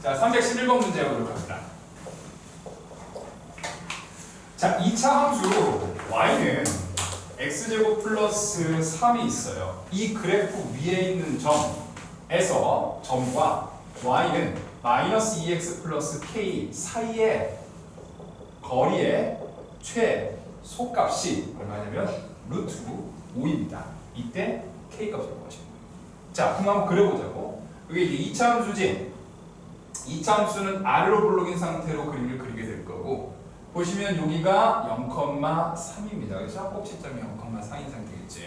자, 311번 문제 보도록 합니다. 자, 2차 함수 y는 x제곱 플러스 3이 있어요. 이 그래프 위에 있는 점에서 점과 y는 마이너스 2x 플러스 k 사이의 거리의 최소값이 얼마냐면 루트 5입니다. 이때 k 값을 구하시는 거예요. 자, 그럼 한번 그려보자고. 이게 이제 2차 함수지. 2차 함수는 아래로 블록인 상태로 그림을 그리게 될 거고, 보시면 여기가 0,3입니다. 그렇죠? 꼭지점이 0,4인 상태겠지.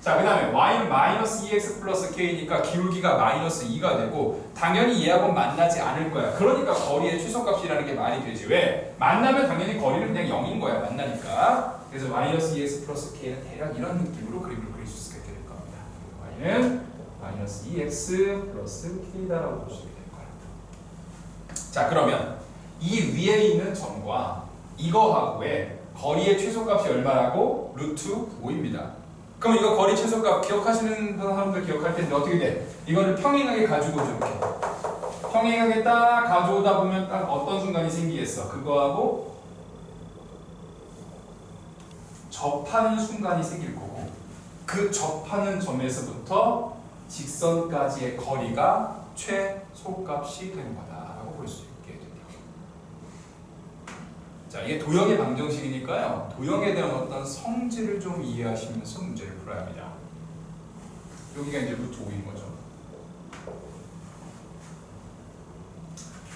자, 그 다음에 y는 마이너스 2x 플러스 k니까 기울기가 마이너스 2가 되고, 당연히 얘하고는 만나지 않을 거야. 그러니까 거리의 최소값이라는 게 말이 되지. 왜? 만나면 당연히 거리는 그냥 0인 거야. 만나니까. 그래서 마이너스 2x 플러스 k는 대략 이런 느낌으로 그림을 그릴 수 있게 될 겁니다. y는 마이너스 2x 플러스 k다라고 볼 수 있게 될 거야. 자, 그러면 이 위에 있는 점과 이거하고의 거리의 최소값이 얼마라고? 루트 5입니다. 그럼 이거 거리 최소값 기억하시는 사람들 기억할 텐데 어떻게 돼? 이거를 평행하게 가지고 오죠. 이렇게 평행하게 딱 가져오다 보면 딱 어떤 순간이 생기겠어? 그거하고 접하는 순간이 생길 거고, 그 접하는 점에서부터 직선까지의 거리가 최소값이 되는 거다라고 볼 수 있게 됩니다. 자, 이게 도형의 방정식이니까요. 도형에 대한 어떤 성질을 좀 이해하시면서 문제를 풀어야 합니다. 여기가 이제 루트 5인 거죠.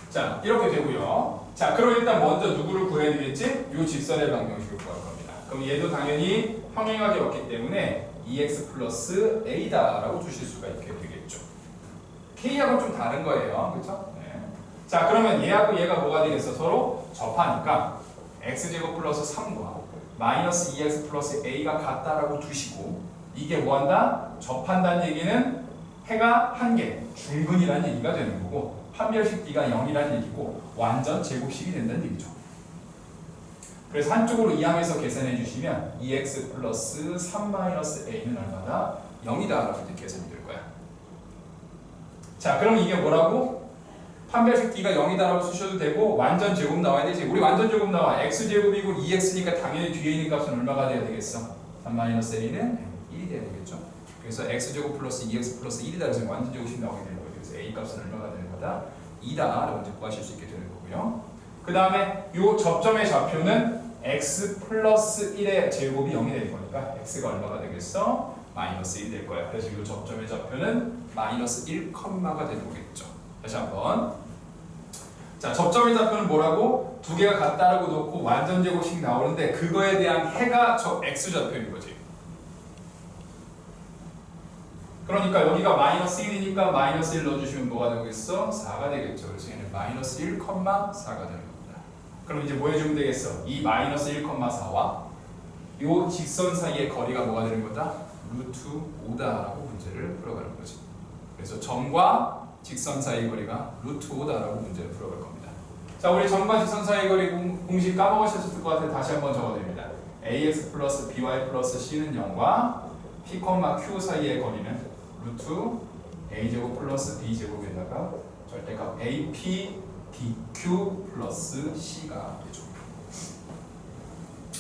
자, 이렇게 되고요. 자, 그럼 일단 먼저 누구를 구해야 되겠지? 이 직선의 방정식을 구할 겁니다. 그럼 얘도 당연히 평행하게 왔기 때문에 2x 플러스 a다라고 주실 수가 있게 되겠죠. k하고는 좀 다른 거예요. 그렇죠? 네. 자, 그러면 얘하고 얘가 뭐가 되겠어? 서로 접하니까 x제곱 플러스 3과 마이너스 2x 플러스 a가 같다라고 두시고, 이게 뭐한다? 접한다는 얘기는 해가 한 개, 중근이라는 얘기가 되는 거고, 판별식 d가 0이라는 얘기고, 완전 제곱식이 된다는 얘기죠. 그래서 한쪽으로 이항해서 계산해 주시면 2x 플러스 3 마이너스 a는 얼마다? 0이다 라고 이제 계산이 될 거야. 자, 그럼 이게 뭐라고? 판별식 d가 0이다 라고 쓰셔도 되고, 완전 제곱 나와야 되지. 우리 완전 제곱 나와. x제곱이고 2x니까 당연히 뒤에 있는 값은 얼마가 돼야 되겠어? 3 마이너스 a는 1이 돼야 되겠죠. 그래서 x제곱 플러스 2x 플러스 1이다 그래서 완전 제곱식 나오게 되는 거예요. 그래서 a 값은 얼마가 되는 거다? 2다 라고 이제 구하실 수 있게 되는 거고요. 그 다음에 이 접점의 좌표는 x 플러스 1의 제곱이 0이 될 거니까 x가 얼마가 되겠어? 마이너스 1이 될 거야. 그래서 이 접점의 좌표는 마이너스 1컴마가 되는 거겠죠. 다시 한번. 자, 접점의 좌표는 뭐라고? 두 개가 같다라고 놓고 완전 제곱식 나오는데, 그거에 대한 해가 저 x 좌표인 거지. 그러니까 여기가 마이너스 1이니까 마이너스 1 넣어주시면 뭐가 되겠어? 4가 되겠죠. 그래서 얘는 마이너스 1,4가 되는 겁니다. 그럼 이제 뭐 해주면 되겠어? 이 마이너스 1,4와 이 직선 사이의 거리가 뭐가 되는 거다? 루트 5다라고 문제를 풀어가는 거지. 그래서 점과 직선 사이의 거리가 루트 5다라고 문제를 풀어갈 겁니다. 자, 우리 점과 직선 사이의 거리 공식 까먹으셨을 것 같아요. 다시 한번 적어드립니다. ax 플러스 by 플러스 c는 0과 p, q 사이의 거리는 루트 a제곱 플러스 b제곱에다가 절대값 ap dq 플러스 c가 되죠.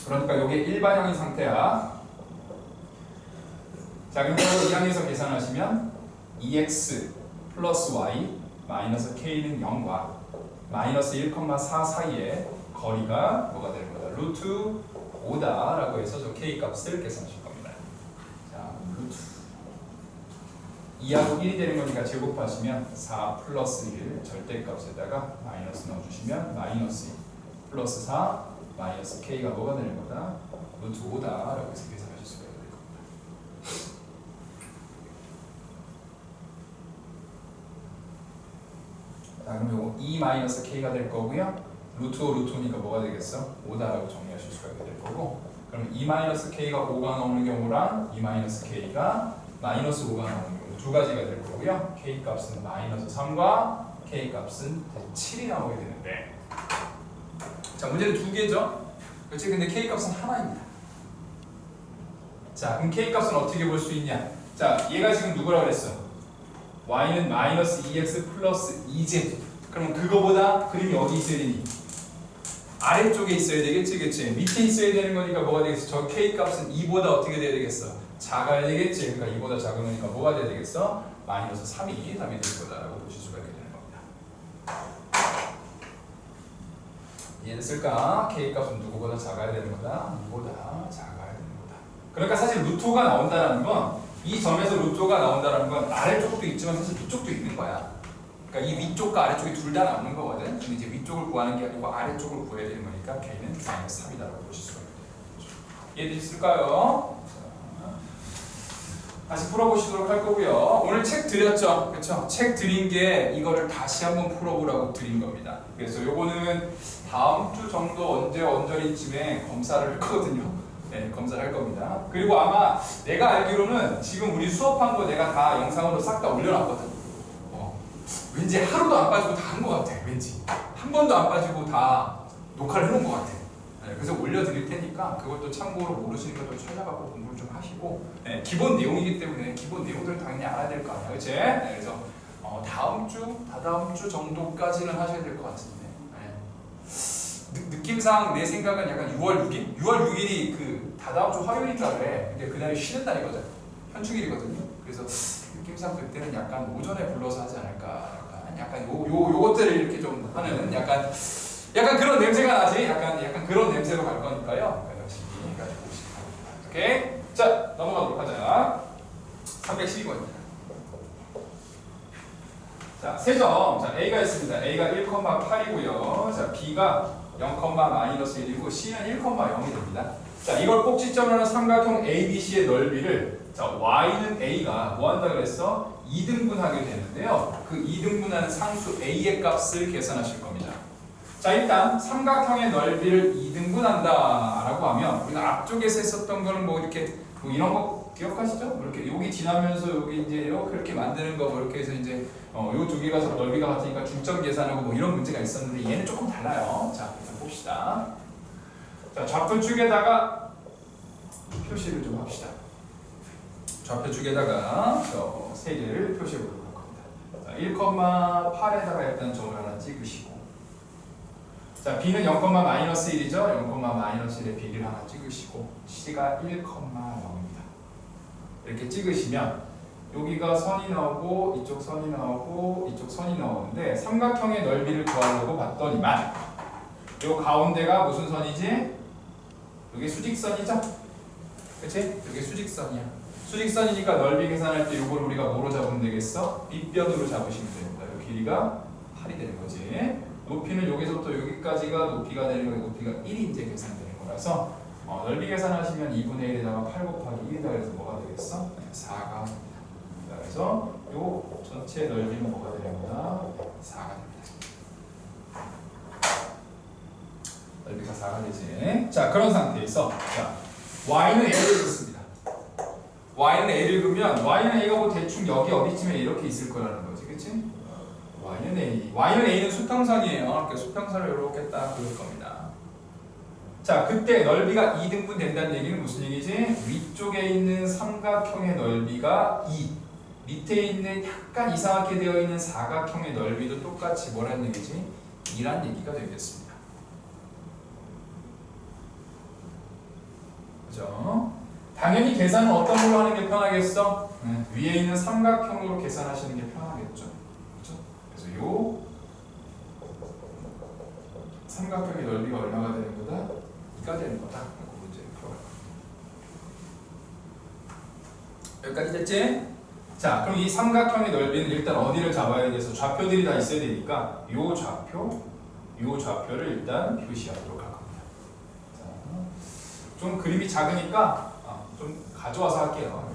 그러니까 이게 일반형인 상태야. 자, 그럼 이 항에서 계산하시면 2x 플러스 y 마이너스 k는 0과 마이너스 1,4 사이에 거리가 뭐가 되는 거다? 루트 5다라고 해서 저 k 값을 계산하실 겁니다. 자, 루트 2하고 1이 되는 거니까 제곱하시면 4 플러스 1 절대값에다가 마이너스 넣어주시면 마이너스 2 플러스 4 마이너스 k가 뭐가 되는 거다? 루트 5다라고 해서 계산하실 수가 있는 겁니다. 자, 그럼 요거 2 마이너스 k가 될 거고요. 루트 5 루트 5니까 뭐가 되겠어? 5다라고 정리하실 수가 있게 될 거고, 그럼 2 마이너스 k가 5가 나오는 경우랑 2 마이너스 k가 마이너스 5가 나오는 경우 두 가지가 될 거고요. k 값은 마이너스 3과 k 값은 7이 나오게 되는데, 자, 문제는 두 개죠. 그렇지? 근데 k 값은 하나입니다. 자, 그럼 k 값은 어떻게 볼 수 있냐? 자, 얘가 지금 누구라고 그랬어? y는 마이너스 2x 플러스 2z 그러면 그거보다 그림이 어디 있어야 되니? 아래쪽에 있어야 되겠지, 그치? 밑에 있어야 되는 거니까 뭐가 되겠어? 저 k 값은 2보다 어떻게 돼야 되겠어? 작아야 되겠지. 그러니까 2보다 작은 거니까 뭐가 돼야 되겠어? 마이너스 3이 답이 될 거다라고 보실 수가 있게 되는 겁니다. 이해됐을까? k 값은 누구보다 작아야 되는 거다? 2보다 작아야 되는 거다. 그러니까 사실 루트가 나온다는 건 이 점에서 루트가 나온다는 건 아래쪽도 있지만 사실 위쪽도 있는 거야. 그러니까 이 위쪽과 아래쪽이 둘 다 나오는 거거든. 근데 이제 위쪽을 구하는 게 아니고 아래쪽을 구해야 되는 거니까 k는 마이너스 3이다라고 보실 수가 있겠죠. 이해되셨을까요? 다시 풀어보시도록 할 거고요. 오늘 책 드렸죠, 그렇죠? 책 드린 게 이거를 다시 한번 풀어보라고 드린 겁니다. 그래서 요거는 다음 주 정도 언저리쯤에 검사를 할 거거든요. 네, 검사를 할 겁니다. 그리고 아마 내가 알기로는 지금 우리 수업한 거 내가 다 영상으로 싹 다 올려놨거든. 왠지 하루도 안 빠지고 다 한 것 같아. 왠지 한 번도 안 빠지고 다 녹화를 해놓은 것 같아. 네, 그래서 올려드릴 테니까 그것도 참고로 모르시니까 또 찾아가고 공부를 좀 하시고, 네, 기본 내용이기 때문에 기본 내용들은 당연히 알아야 될 거 아니야, 그렇지? 네, 그래서 다음 주, 다다음 주 정도까지는 하셔야 될 것 같은데. 느낌상 내 생각은 약간 6월 6일? 6월 6일이 그 다다음 주 화요일인가 그래. 근데 그날이 쉬는 날이거든. 현충일이거든요. 그래서 느낌상 그때는 약간 오전에 불러서 하지 않을까. 약간 요것들을 이렇게 좀 하는 약간 그런 냄새가 나지. 약간 그런 냄새로 갈 거니까요. 열심히 가지고 오시기 바랍니다. 오케이? 자, 넘어가도록 하자. 312번입니다. 자, 세 점. 자, A가 있습니다. A가 1,8이고요. 자, B가 0,-1이고 C는 1,0이 됩니다. 자, 이걸 꼭지점으로 하는 삼각형 ABC의 넓이를, 자, Y는 A가 뭐 한다 그랬어? 2등분하게 되는데요. 그 2등분하는 상수 A의 값을 계산하실 겁니다. 자, 일단 삼각형의 넓이를 2등분한다 라고 하면 우리가 앞쪽에서 했었던 거는 뭐 이렇게 뭐 이런 거 기억하시죠? 뭐 이렇게 여기 지나면서 여기 이제 이렇게 만드는 거 뭐 이렇게 해서 이제 요 두 개가 서로 넓이가 같으니까 중점 계산하고 뭐 이런 문제가 있었는데 얘는 조금 달라요. 자, 일단 봅시다. 자, 좌표축에다가 표시를 좀 합시다. 좌표축에다가 세 개를 표시해 보도록 할 겁니다. 자, 1,8에다가 일단 점을 하나 찍으시고, 자, B는 0,-1이죠. 0,-1의 B를 하나 찍으시고, C가 1,0입니다. 이렇게 찍으시면 여기가 선이 나오고 이쪽 선이 나오고 이쪽 선이 나오는데 삼각형의 넓이를 구하려고 봤더니만 요 가운데가 무슨 선이지? 여기 수직선이죠? 그치? 여기 수직선이야. 수직선이니까 넓이 계산할 때 이걸 우리가 뭐로 잡으면 되겠어? 밑변으로 잡으시면 됩니다. 이 길이가 8이 되는 거지. 높이는 여기서부터 여기까지가 높이가 되는 거고 높이가 1이 이제 계산되는 거라서 넓이 계산하시면 2분의 1에다가 8 곱하기 1이다 그래서 뭐가 되겠어? 4가 됩니다. 그래서 요 전체 넓이는 뭐가 되는 거다? 4가 됩니다. 넓이가 4가 되지. 자, 그런 상태에서 자, Y는 A를 긋습니다. Y는 A를 그으면 Y는 A가 뭐 대충 여기 어디쯤에 이렇게 있을 거라는 거지, 그치? Y는 A. Y는 A는 수평선이에요. 이렇게 수평선을 이렇게 딱 그을 겁니다. 자, 그때 넓이가 2등분 된다는 얘기는 무슨 얘기지? 위쪽에 있는 삼각형의 넓이가 2. 밑에 있는 약간 이상하게 되어 있는 사각형의 넓이도 똑같이 뭐라는 얘기지? 2란 얘기가 되겠습니다. 그죠? 당연히 계산은 어떤 걸로 하는 게 편하겠어? 위에 있는 삼각형으로 계산하시는 게 편하겠죠. 그죠? 그래서 요 삼각형의 넓이가 얼마가 되는 거다? 2가 되는 거다. 라고 문제를 풀어갈 겁니다. 여기까지 됐지? 자, 그럼 이 삼각형의 넓이는 일단 어디를 잡아야 되겠어? 좌표들이 다 있어야 되니까 요 좌표를 일단 표시하도록 할 겁니다. 자, 좀 그림이 작으니까 좀 가져와서 할게요.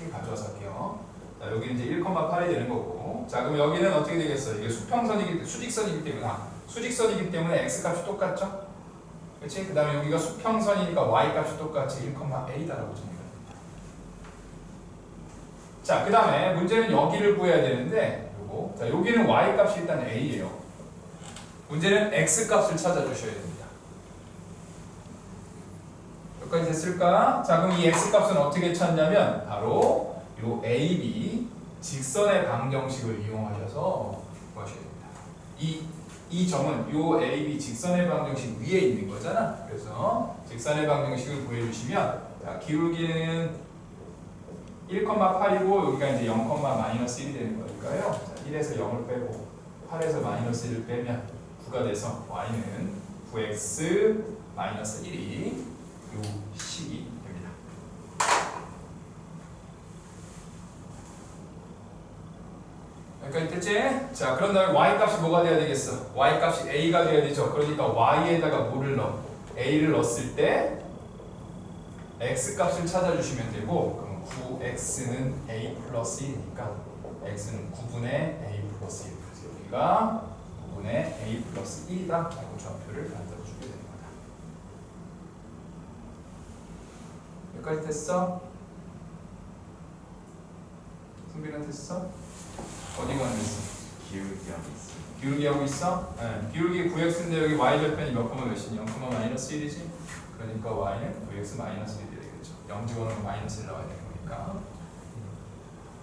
이렇게 가져와서 할게요. 자, 여기 이제 1,8이 되는 거고, 자, 그럼 여기는 어떻게 되겠어? 이게 수직선이기 때문에 x 값이 똑같죠? 그렇지? 그 다음에 여기가 수평선이니까 y 값이 똑같이 1,a다라고 정리가 됩니다. 자, 그 다음에 문제는 여기를 구해야 되는데 자, 여기는 y 값이 일단 a예요. 문제는 x 값을 찾아주셔야 됩니다. 여기까지 됐을까? 자, 그럼 이 x 값은 어떻게 찾냐면 바로 요 a, b 직선의 방정식을 이용하셔서 구하셔야 됩니다. 이 점은 요 AB 직선의 방정식 위에 있는 거잖아. 그래서 직선의 방정식을 구해주시면 자, 기울기는 1,8이고 여기가 이제 0,-1이 되는 거니까요. 자, 1에서 0을 빼고 8에서 -1을 빼면 9가 돼서 y는 9x-1이 요 식이 됩니다. 여기까지 됐지? 자, 그런 다음에 y 값이 뭐가 돼야 되겠어? y 값이 a가 돼야 되죠. 그러니까 y에다가 뭐를 넣어? a를 넣었을 때 x 값을 찾아주시면 되고, 그럼 9x는 a 플러스 1이니까 x는 9분의 a 플러스 1. 그래서 여기가 9분의 a 플러스 1이다 라고 좌표를 만들어주게 되는 거다. 여기까지 됐어? 승빈은 됐어? 어디가 안 됐어? 기울기 하고 있어. 기울기 하고 있어? 네. 기울기 9x인데 여기 y 절편이 몇 콤마 몇이니? 0,-1이지? 그러니까 y는 9x-1이 되겠죠. 0 집어넣으면 -1 나와야 되는 거니까.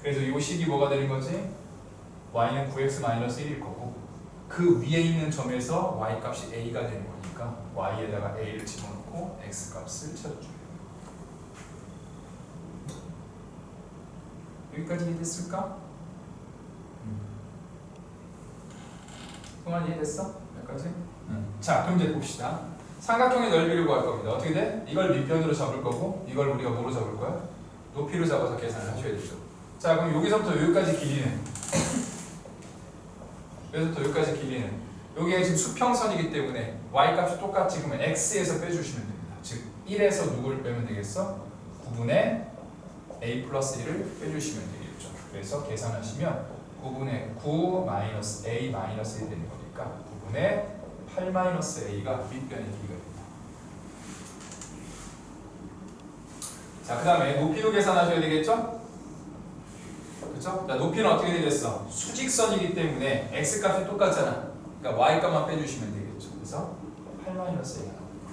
그래서 이 식이 뭐가 되는 거지? y는 9x-1일 거고 그 위에 있는 점에서 y 값이 a가 되는 거니까 y에다가 a를 집어넣고 x 값을 찾아줘요. 여기까지 이해됐을까? 동안 이해됐어? 여기까지? 자, 그럼 이제 봅시다. 삼각형의 넓이를 구할 겁니다. 어떻게 돼? 이걸 밑변으로 잡을 거고 이걸 우리가 뭐로 잡을 거야? 높이로 잡아서 계산을 하셔야 되죠. 자, 그럼 여기서부터 여기까지 길이는 여기서부터 여기까지 길이는 여기가 지금 수평선이기 때문에 y값이 똑같이 그러면 x에서 빼주시면 됩니다. 즉 1에서 누구를 빼면 되겠어? 9분의 a 플러스 1을 빼주시면 되겠죠. 그래서 계산하시면 9분의 9 마이너스 a 마이너스 1이 되는 거니까 9분의 8 마이너스 a가 밑변의 길이가 됩니다. 자, 그 다음에 높이도 계산하셔야 되겠죠? 그렇죠? 자, 높이는 어떻게 되겠어? 수직선이기 때문에 x값이 똑같잖아. 그러니까 y값만 빼주시면 되겠죠. 그래서 8 마이너스 a가 나옵니다.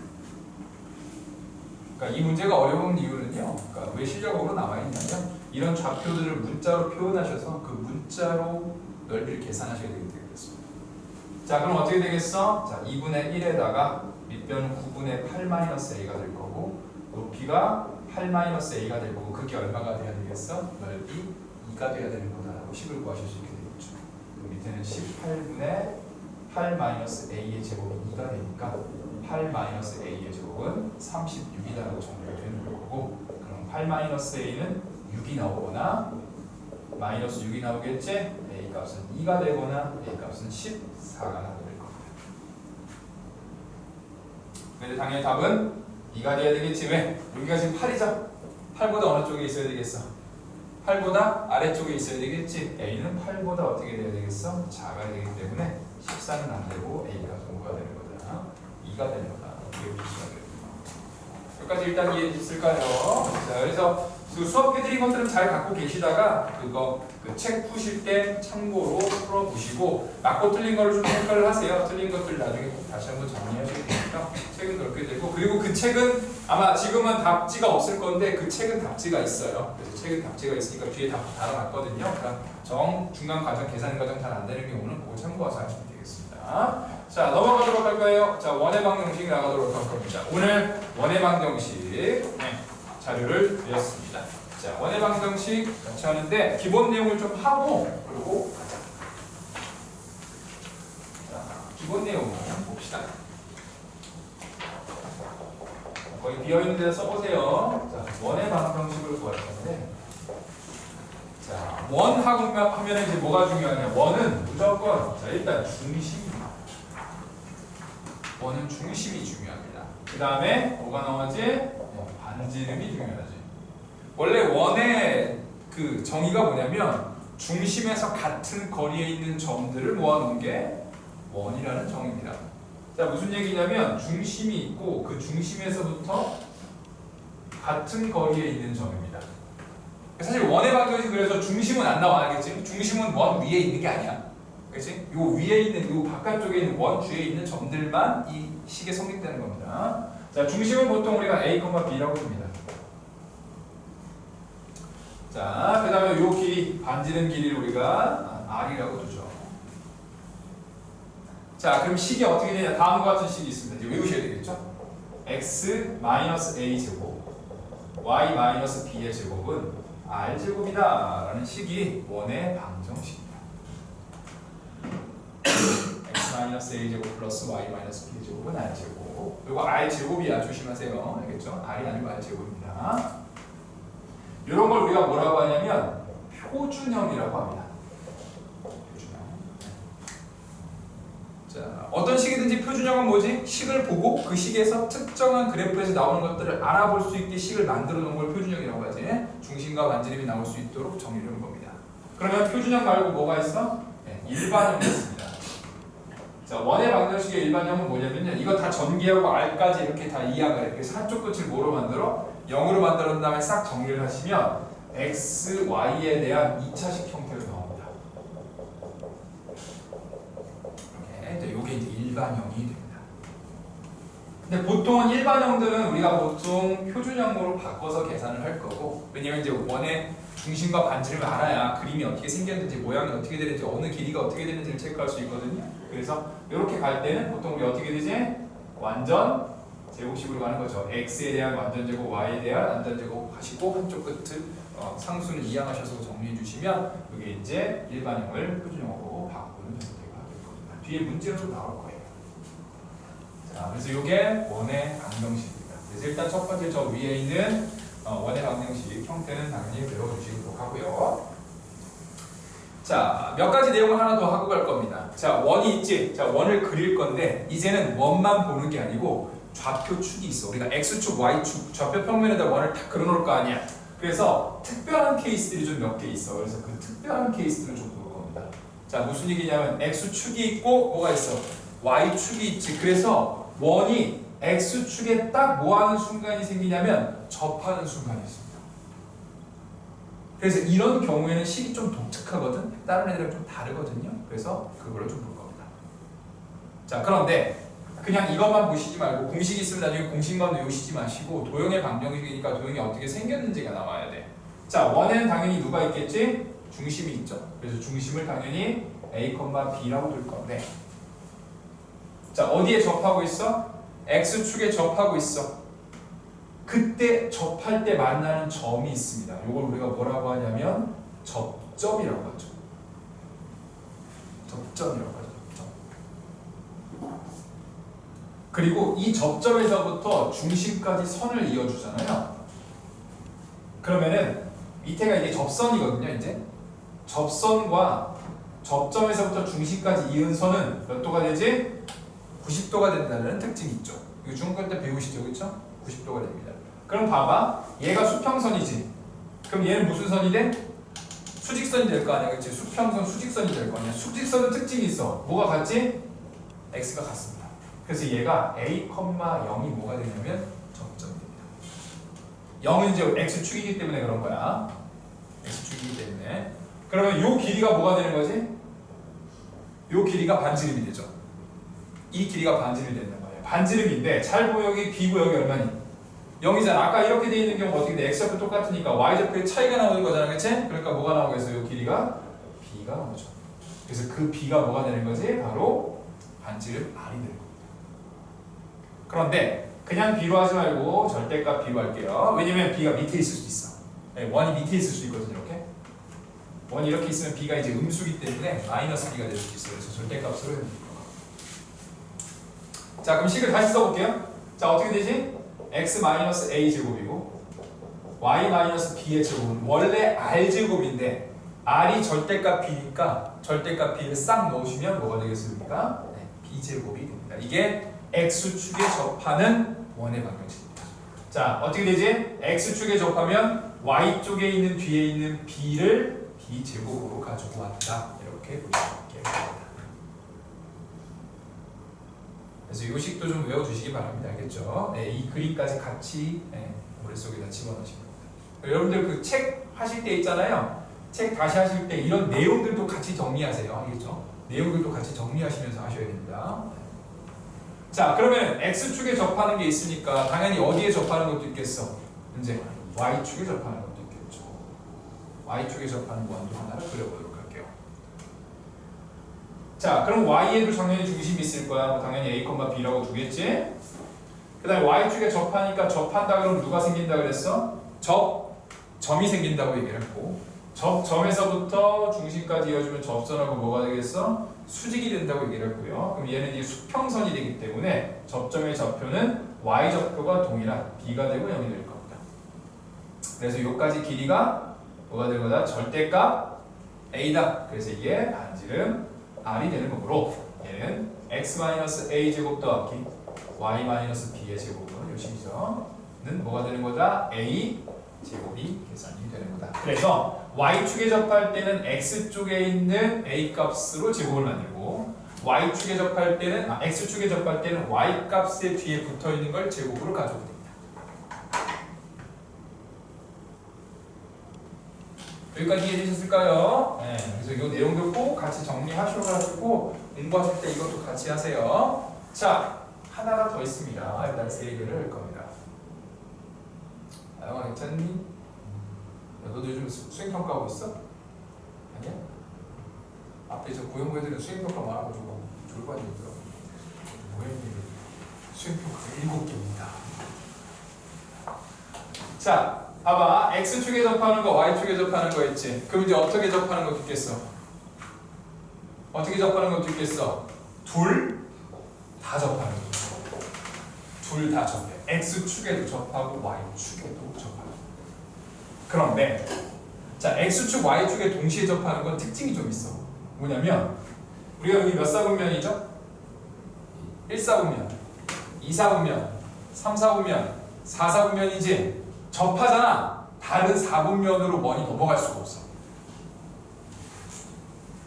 그러니까 이 문제가 어려운 이유는요. 그러니까 왜 실력으로 나와 있냐면 이런 좌표들을 문자로 표현하셔서 그 문자로 넓이를 계산하셔야 되기 때문에 그렇습니다. 자, 그럼 어떻게 되겠어? 자, 2분의 1에다가 밑변은 9분의 8 마이너스 a가 될 거고 높이가 8 마이너스 a가 될 거고 그게 얼마가 돼야 되겠어? 넓이 2가 돼야 되는 거다라고 식을 구하실 수 있게 되겠죠. 밑에는 18분의 8 마이너스 a의 제곱이 2가 되니까 8 마이너스 a의 제곱은 36이다라고 정리가 되는 거고 그럼 8 마이너스 a는 6이 나오거나 마이너스 6이 나오겠지? a 값은 2가 되거나 a 값은 14가 나오게 될 겁니다. 근데 당연히 답은 2가 돼야 되겠지. 왜? 여기가 지금 8이죠? 8보다 어느 쪽에 있어야 되겠어? 8보다 아래쪽에 있어야 되겠지? a는 8보다 어떻게 돼야 되겠어? 작아야 되기 때문에 14는 안 되고 a가 뭐가 되는 거다? 2가 되는 거다. 이렇게 보시면 여기까지 일단 이해됐을까요? 자, 그래서 그 수업 해드린 것들은 잘 갖고 계시다가 그거 그 책 푸실 때 참고로 풀어보시고 맞고 틀린 거를 좀 평가를 하세요. 틀린 것들 나중에 꼭 다시 한번 정리하셔야 되니까 책은 그렇게 되고 그리고 그 책은 아마 지금은 답지가 없을 건데 그 책은 답지가 있어요. 그래서 책은 답지가 있으니까 뒤에 다 달아놨거든요. 그러니까 중간 과정, 계산 과정 잘 안 되는 경우는 그거 참고해서 하시면 되겠습니다. 자, 넘어가도록 할 거예요. 자, 원의 방정식 나가도록 할 겁니다. 오늘 원의 방정식 자료를 드렸습니다. 자, 원의 방정식 같이 하는데 기본 내용을 좀 하고 그리고 가자. 자, 기본 내용 봅시다. 거기 비어있는 데다 써보세요. 자, 원의 방정식을 구할 건데 자, 원 하면 이제 뭐가 중요하냐? 원은 무조건 자, 일단 중심입니다. 원은 중심이 중요합니다. 그 다음에 뭐가 나오지? 반지름이 중요하지. 원래 원의 그 정의가 뭐냐면 중심에서 같은 거리에 있는 점들을 모아놓은 게 원이라는 정의입니다. 자, 무슨 얘기냐면 중심이 있고 그 중심에서부터 같은 거리에 있는 점입니다. 사실 원의 방정식 그래서 중심은 안 나와야겠지. 중심은 원 위에 있는 게 아니야. 그렇지? 요 위에 있는 요 바깥쪽에 있는 원 주에 있는 점들만 이 식에 성립되는 겁니다. 자, 중심은 보통 우리가 a, b라고 합니다. 자, 그 다음에 요 길이 반지름 길이를 우리가 r이라고 두죠. 자, 그럼 식이 어떻게 되냐? 다음과 같은 식이 있습니다. 이제 외우셔야 되겠죠? x 마이너스 a 제곱 y 마이너스 b의 제곱은 r 제곱이다 라는 식이 원의 방정식입니다. x 마이너스 a 제곱 플러스 y 마이너스 b의 제곱은 r 제곱. 그리고 r 제곱이야, 조심하세요. 알겠죠? r이 아니고 r 제곱입니다. 이런 걸 우리가 뭐라고 하냐면 표준형이라고 합니다. 자, 어떤 식이든지 표준형은 뭐지? 식을 보고 그 식에서 특정한 그래프에서 나오는 것들을 알아볼 수 있게 식을 만들어 놓은 걸 표준형이라고 하지. 중심과 반지름이 나올 수 있도록 정의를 한 겁니다. 그러면 표준형 말고 뭐가 있어? 네, 일반형이 있습니다. 자, 원의 방정식의 일반형은 뭐냐면요, 이거 다 전개하고 R까지 이렇게 다 이항을 해. 그래서 한쪽 끝을 뭐로 만들어? 0으로 만들어 놓은 다음에 싹 정리를 하시면 x, y에 대한 2차식 형태로 나옵니다. 이게 이제 일반형이 됩니다. 근데 보통은 일반형들은 우리가 보통 표준형으로 바꿔서 계산을 할 거고, 왜냐면 이제 원의 중심과 반지름을 알아야 그림이 어떻게 생겼는지, 모양이 어떻게 되는지, 어느 길이가 어떻게 되는지를 체크할 수 있거든요. 그래서 이렇게 갈 때는 보통 우리 어떻게 되지? 완전 제곱식으로 가는 거죠. x에 대한 완전 제곱, y에 대한 완전 제곱 하시고 한쪽 끝을 상수는 이항하셔서 정리해 주시면 이게 이제 일반형을 표준형으로 바꾸는 형태가 될 겁니다. 뒤에 문제로 나올 거예요. 자, 그래서 이게 원의 방정식입니다. 그래서 일단 첫 번째 저 위에 있는 원의 방정식 형태는 당연히 외워주시도록 하고요. 자, 몇 가지 내용을 하나 더 하고 갈 겁니다. 자, 원이 있지? 자, 원을 그릴 건데 이제는 원만 보는 게 아니고 좌표 축이 있어. 우리가 x축, y축, 좌표 평면에다 원을 다 그려놓을 거 아니야. 그래서 특별한 케이스들이 좀 몇 개 있어. 그래서 그 특별한 케이스들을 좀 볼 겁니다. 자, 무슨 얘기냐면 x축이 있고 뭐가 있어? y축이 있지. 그래서 원이 x축에 딱 뭐 하는 순간이 생기냐면 접하는 순간이 있습니다. 그래서 이런 경우에는 식이 좀 독특하거든. 다른 애들은 좀 다르거든요. 그래서 그거를 좀 볼 겁니다. 자, 그런데 그냥 이것만 보시지 말고 공식이 있으면 나중에 공식만 외우시지 마시고 도형의 방정식이니까 도형이 어떻게 생겼는지가 나와야 돼. 자, 원에는 당연히 누가 있겠지? 중심이 있죠. 그래서 중심을 당연히 a, b라고 둘 건데, 자, 어디에 접하고 있어? x축에 접하고 있어. 그때 접할 때 만나는 점이 있습니다. 이걸 우리가 뭐라고 하냐면 접점이라고 하죠. 접점이라고 하죠. 접점. 그리고 이 접점에서부터 중심까지 선을 이어주잖아요. 그러면은 밑에가 이게 접선이거든요. 이제 접선과 접점에서부터 중심까지 이은 선은 몇 도가 되지? 90도가 된다는 특징이 있죠. 이거 중학교 때 배우시죠, 그렇죠? 90도가 됩니다. 그럼 봐봐, 얘가 수평선이지. 그럼 얘는 무슨 선이 돼? 수직선이 될 거 아니야, 그렇지? 수평선, 수직선이 될 거 아니야. 수직선은 특징이 있어. 뭐가 같지? x가 같습니다. 그래서 얘가 a, 0이 뭐가 되냐면 접점이 됩니다. 0은 이제 x축이기 때문에 그런 거야. x축이기 때문에. 그러면 요 길이가 뭐가 되는 거지? 요 길이가 반지름이 되죠. 이 길이가 반지름이 되는 거예요. 반지름인데 잘 보여, 여기 b구역이 얼마니? 0이잖아. 아까 이렇게 돼 있는 경우 어떻게 돼? x좌표 똑같으니까 y좌표의 차이가 나오는 거잖아, 그렇지? 그러니까 뭐가 나오겠어요? 요 길이가 b가 나오죠. 그래서 그 b가 뭐가 되는 거지? 바로 반지름 r이 되는 겁니다. 그런데 그냥 b로 하지 말고 절대값 b로 할게요. 왜냐면 b가 밑에 있을 수 있어. 원이 밑에 있을 수 있거든요. 이렇게 원이 이렇게 있으면 b가 이제 음수기 때문에 마이너스 b가 될 수 있어요. 그래서 절대값으로 해줍니다. 자, 그럼 식을 다시 써볼게요. 자, 어떻게 되지? x 마이너스 a 제곱이고 y 마이너스 b의 제곱은 원래 r 제곱인데 r이 절대값 b니까 절대값 b를 싹 넣으시면 뭐가 되겠습니까? 네, b 제곱이 됩니다. 이게 x축에 접하는 원의 방정식입니다. 자, 어떻게 되지? x축에 접하면 y쪽에 있는 뒤에 있는 b를 b 제곱으로 가지고 왔다. 이렇게 보시면 됩니다. 그래서 이 식도 좀 외워주시기 바랍니다. 알겠죠? 네, 이 그림까지 같이 머릿속에다 집어넣으시면 됩니다. 여러분들 그 책 하실 때 있잖아요. 책 다시 하실 때 이런 내용들도 같이 정리하세요. 알겠죠? 내용들도 같이 정리하시면서 하셔야 됩니다. 자, 그러면 X축에 접하는 게 있으니까 당연히 어디에 접하는 것도 있겠어? 이제 Y축에 접하는 것도 있겠죠. Y축에 접하는 원도 하나를 그려보도록 할게요. 자, 그럼 y에도 당연히 중심이 있을 거야. 뭐 당연히 a, b라고 두겠지. 그 다음에 y축에 접하니까 접한다 그러면 누가 생긴다 그랬어? 점이 생긴다고 얘기를 했고, 점에서부터 중심까지 이어주면 접선하고 뭐가 되겠어? 수직이 된다고 얘기를 했고요. 그럼 얘는 이제 수평선이 되기 때문에 접점의 좌표는 y좌표가 동일한 b가 되고 0이 될 겁니다. 그래서 여기까지 길이가 뭐가 될 거다? 절대값 a다. 그래서 이게 반지름 r이 되는 거므로 얘는 x-a 제곱 더하기 y-b의 제곱은 요식이죠.는 뭐가 되는 거다? a 제곱이 계산이 되는 거다. 그래서 y축에 접할 때는 x쪽에 있는 a 값으로 제곱을 만들고 y축에 접할 때는 x축에 접할 때는 y 값의 뒤에 붙어 있는 걸 제곱으로 가져오면 됩니다. 여기까지 이해되셨을까요? 네. 그래서 이 내용도 꼭 같이 정리하셔가지고 공부하실 때 이것도 같이 하세요. 자, 하나가 더 있습니다. 일단 3개를 할 겁니다. 아영아 괜찮니? 야, 너도 요즘 수행평가하고 있어? 아니야? 앞에 저 고용부애들은 수행평가 많아가지고 졸 거 아니더라고. 뭐야 수행평가가 7개입니다. 자, 봐봐. X축에 접하는 거, Y축에 접하는 거 있지? 그럼 이제 어떻게 접하는 것도 있겠어? 어떻게 접하는 것도 있겠어? 둘 다 접하는 거. 둘 다 접해. X축에도 접하고 Y축에도 접하고. 그런데 자, X축, Y축에 동시에 접하는 건 특징이 좀 있어. 뭐냐면 우리가 여기 몇 사분면이죠? 1사분면, 2사분면, 3사분면, 4사분면이지? 접하잖아. 다른 4분면으로 원이 넘어갈 수가 없어.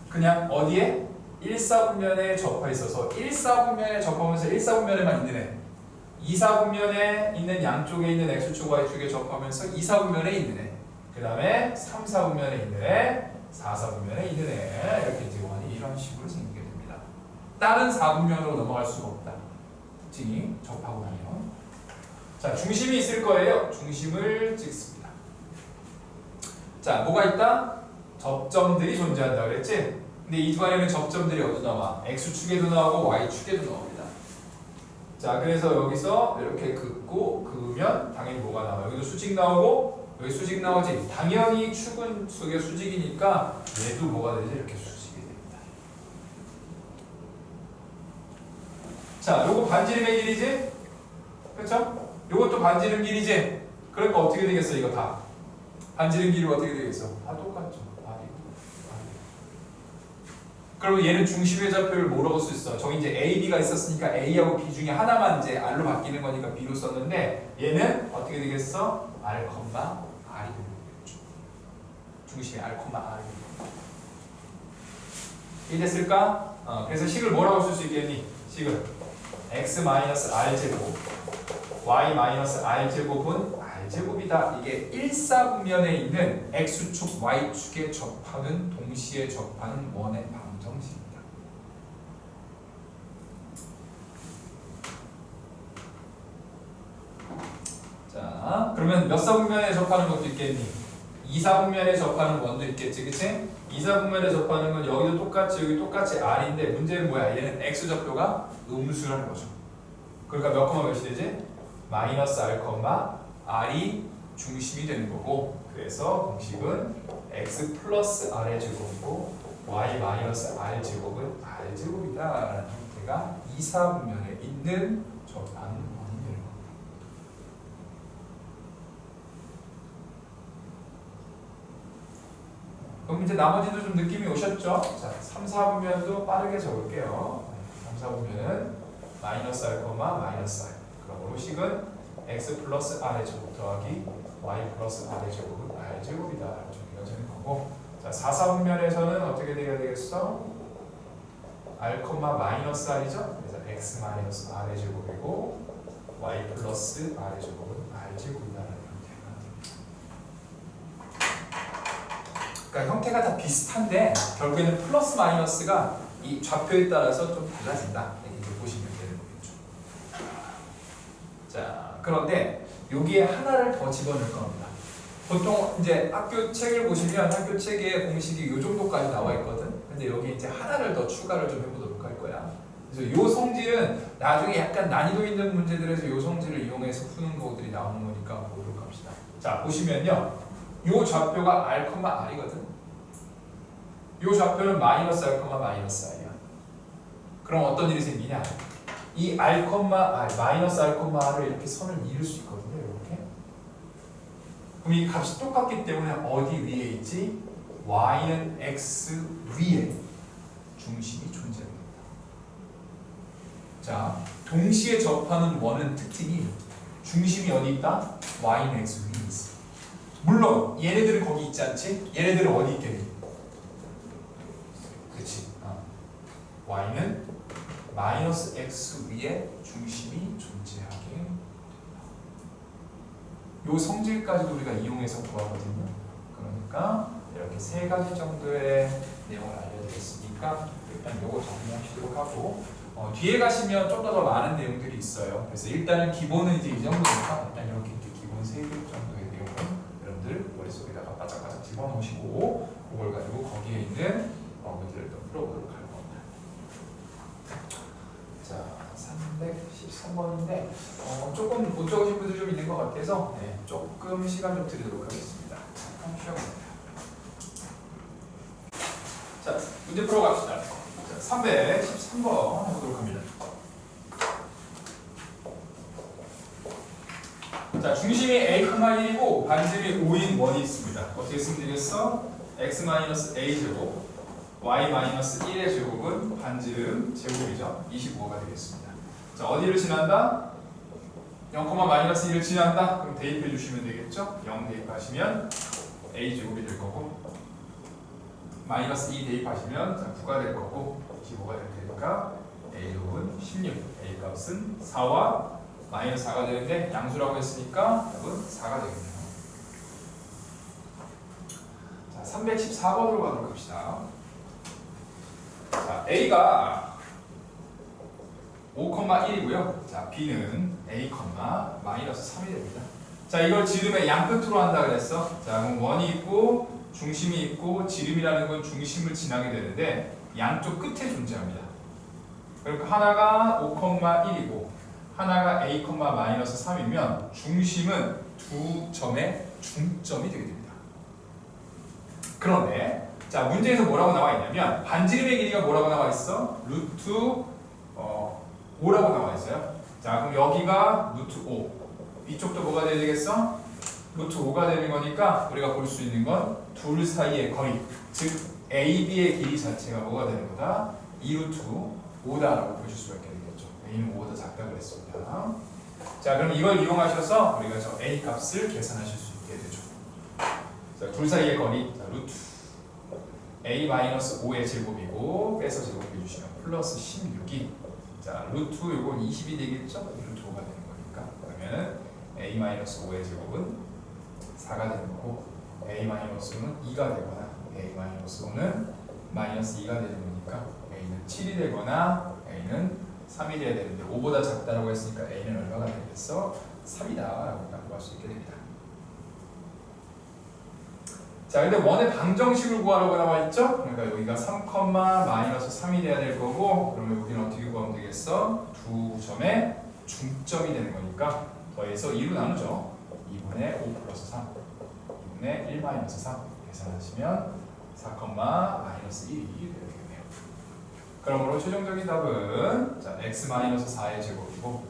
그냥 어디에? 1사분면에 접해 있어서 1사분면에 접하면서 1사분면에만 있는 애, 2사분면에 있는 양쪽에 있는 X축, Y축에 접하면서 2사분면에 있는 애, 그 다음에 3사분면에 있는 애, 4사분면에 있는 애, 이렇게 이제 원이 이런 식으로 생기게 됩니다. 다른 4분면으로 넘어갈 수가 없다. 특징이 접하고 나면. 자, 중심이 있을 거예요. 중심을 찍습니다. 자, 뭐가 있다? 접점들이 존재한다 그랬지? 근데 이 두 안에는 접점들이 어디 나와? X축에도 나오고 Y축에도 나옵니다. 자, 그래서 여기서 이렇게 긋고 그으면 당연히 뭐가 나와? 여기도 수직 나오고 여기 수직 나오지? 당연히 축은 속에 수직이니까 얘도 뭐가 되지? 이렇게 수직이 됩니다. 자, 요거 반지름의 길이지? 그렇죠? 요것도 반지름 길이지? 그러니까 어떻게 되겠어 이거 다? 반지름 길이가 어떻게 되겠어? 다 똑같죠. 그리고 얘는 중심의 좌표를 뭐라고 쓸 수 있어? 저기 이제 A, B가 있었으니까 A하고 B 중에 하나만 이제 R로 바뀌는 거니까 B로 썼는데 얘는 어떻게 되겠어? R, R이 되겠죠. 중심이 R, R이 되겠죠. 이해됐을까? 그래서 식을 뭐라고 쓸 수 있겠니? 식을 X-R제곱 Y-R제곱은 R제곱이다. 이게 1사분면에 있는 X축, Y축에 접하는 동시에 접하는 원의 방정식입니다. 자, 그러면 몇 사분면에 접하는 것도 있겠니? 2사분면에 접하는 원도 있겠지, 그치? 2사분면에 접하는 건 여기도 똑같이 여기 똑같이 R인데 문제는 뭐야? 얘는 X좌표가 음수라는 거죠. 그러니까 몇 콤마 몇이 되지? 마이너스 R, R이 중심이 되는 거고, 그래서 공식은 X 플러스 R의 제곱이고 Y 마이너스 R 제곱은 R 제곱이다 라는 형태가 2사분면에 있는 접하는 원이 되는 겁니다. 그럼 이제 나머지도 좀 느낌이 오셨죠? 자, 3, 4분면도 빠르게 적을게요. 3, 4분면은 마이너스 R, 마이너스 R. 그러므로 식은 x 플러스 r의 제곱 더하기 y 플러스 r의 제곱은 r 제곱이다. 정리가 되는 거고, 자 4사분면에서는 어떻게 돼야 되겠어? r, 마이너스 r이죠. 그래서 x 마이너스 r의 제곱이고 y 플러스 r의 제곱은 r 제곱이다라는 형태가. 그러니까 형태가 다 비슷한데 결국에는 플러스 마이너스가 이 좌표에 따라서 좀 달라진다. 이렇게 보시면 되는 거겠죠. 자, 그런데 여기에 하나를 더 집어넣을 겁니다. 보통 이제 학교 책을 보시면 학교 책에 공식이 요 정도까지 나와 있거든. 근데 여기 이제 하나를 더 추가를 좀 해보도록 할 거야. 그래서 요 성질은 나중에 약간 난이도 있는 문제들에서 요 성질을 이용해서 푸는 것들이 나오는 거니까 보도록 합시다. 자, 보시면요. 요 좌표가 r, r이거든. 요 좌표는 마이너스 r, 마이너스 r이야. 그럼 어떤 일이 생기냐? 이 r, r, 마이너스 r, r을 이렇게 선을 이을 수 있거든요. 이렇게. 그럼 이 값이 똑같기 때문에 어디 위에 있지? y는 x 위에 중심이 존재합니다. 자, 동시에 접하는 원은 특징이 중심이 어디 있다? y는 x 위에 있어. 물론 얘네들은 거기 있지 않지? 얘네들은 어디 있겠니? 그렇지. y는 마이너스 x 위에 중심이 존재하게. 요 성질까지도 우리가 이용해서 구하거든요. 그러니까 이렇게 세 가지 정도의 내용을 알려드렸으니까 일단 요거 적용하시도록 하고 뒤에 가시면 좀 더 많은 내용들이 있어요. 그래서 일단은 기본은 이제 이 정도니까 일단 이렇게 기본 3개 정도의 내용을 여러분들 머릿속에다가 바짝바짝 집어넣으시고 그걸 가지고 거기에 있는 문제를 좀 풀어보도록 할 겁니다. 자, 313번인데 조금 못 적으신 분들 좀 있는 것 같아서 조금 시간 좀 드리도록 하겠습니다. 잠깐 쉬어봅니다. 자, 문제 풀어갑시다. 자, 313번 해보도록 합니다. 자, 중심이 a,1이고 반지름이 5인 원이 있습니다. 어떻게 쓰면 되겠어? x-a 제곱 y-1의 제곱은 반지름 제곱이죠. 25가 되겠습니다. 자, 어디를 지난다? 0,-1을 지난다? 그럼 대입해 주시면 되겠죠? 0 대입하시면 a 제곱이 될 거고 -2 대입하시면 자, 9가 될 거고 25가 될 테니까 a 제곱은 16, a 값은 4와 -4가 되는데 양수라고 했으니까 답은 4가 되겠네요. 자, 314번으로 가도록 합시다. 자, a가 5,1이고요. 자, b는 a, -3이 됩니다. 자, 이걸 지름의 양끝으로 한다 그랬어. 자, 그럼 원이 있고 중심이 있고 지름이라는 건 중심을 지나게 되는데 양쪽 끝에 존재합니다. 그러니까 하나가 5,1이고 하나가 a, -3이면 중심은 두 점의 중점이 되게 됩니다. 그런데 자, 문제에서 뭐라고 나와 있냐면 반지름의 길이가 뭐라고 나와 있어? 루트 5라고 나와 있어요. 자, 그럼 여기가 루트 5. 이쪽도 뭐가 돼야 되겠어? 루트 5가 되는 거니까 우리가 볼 수 있는 건 둘 사이의 거리, 즉 AB의 길이 자체가 뭐가 되는 거다? 2루트 5다라고 보실 수가 있게 되겠죠. A는 5보다 작다고 그랬습니다. 자, 그럼 이걸 이용하셔서 우리가 저 A 값을 계산하실 수 있게 되죠. 자, 둘 사이의 거리, 자, 루트 A-5의 제곱이고 빼서 제곱해 주시면 플러스 16이 자, 루트 요건 20이 되겠죠? 루트 5가 되는 거니까. 그러면 A-5의 제곱은 4가 되는 거고 A-5는 2가 되거나 A-5는 마이너스 2가 되는 거니까 A는 7이 되거나 A는 3이 돼야 되는데 5보다 작다라고 했으니까 A는 얼마가 되겠어? 3이다 라고 구할 수 있게 됩니다. 자, 근데 원의 방정식을 구하라고 나와 있죠? 그러니까 여기가 3,-3이 돼야 될 거고 그러면 여기는 어떻게 구하면 되겠어? 두 점의 중점이 되는 거니까 더해서 2로 나누죠. 2분의 5 플러스 3 2분의 1 마이너스 3 계산하시면 4,-1이 되겠네요. 그러므로 최종적인 답은 자, x-4의 제곱이고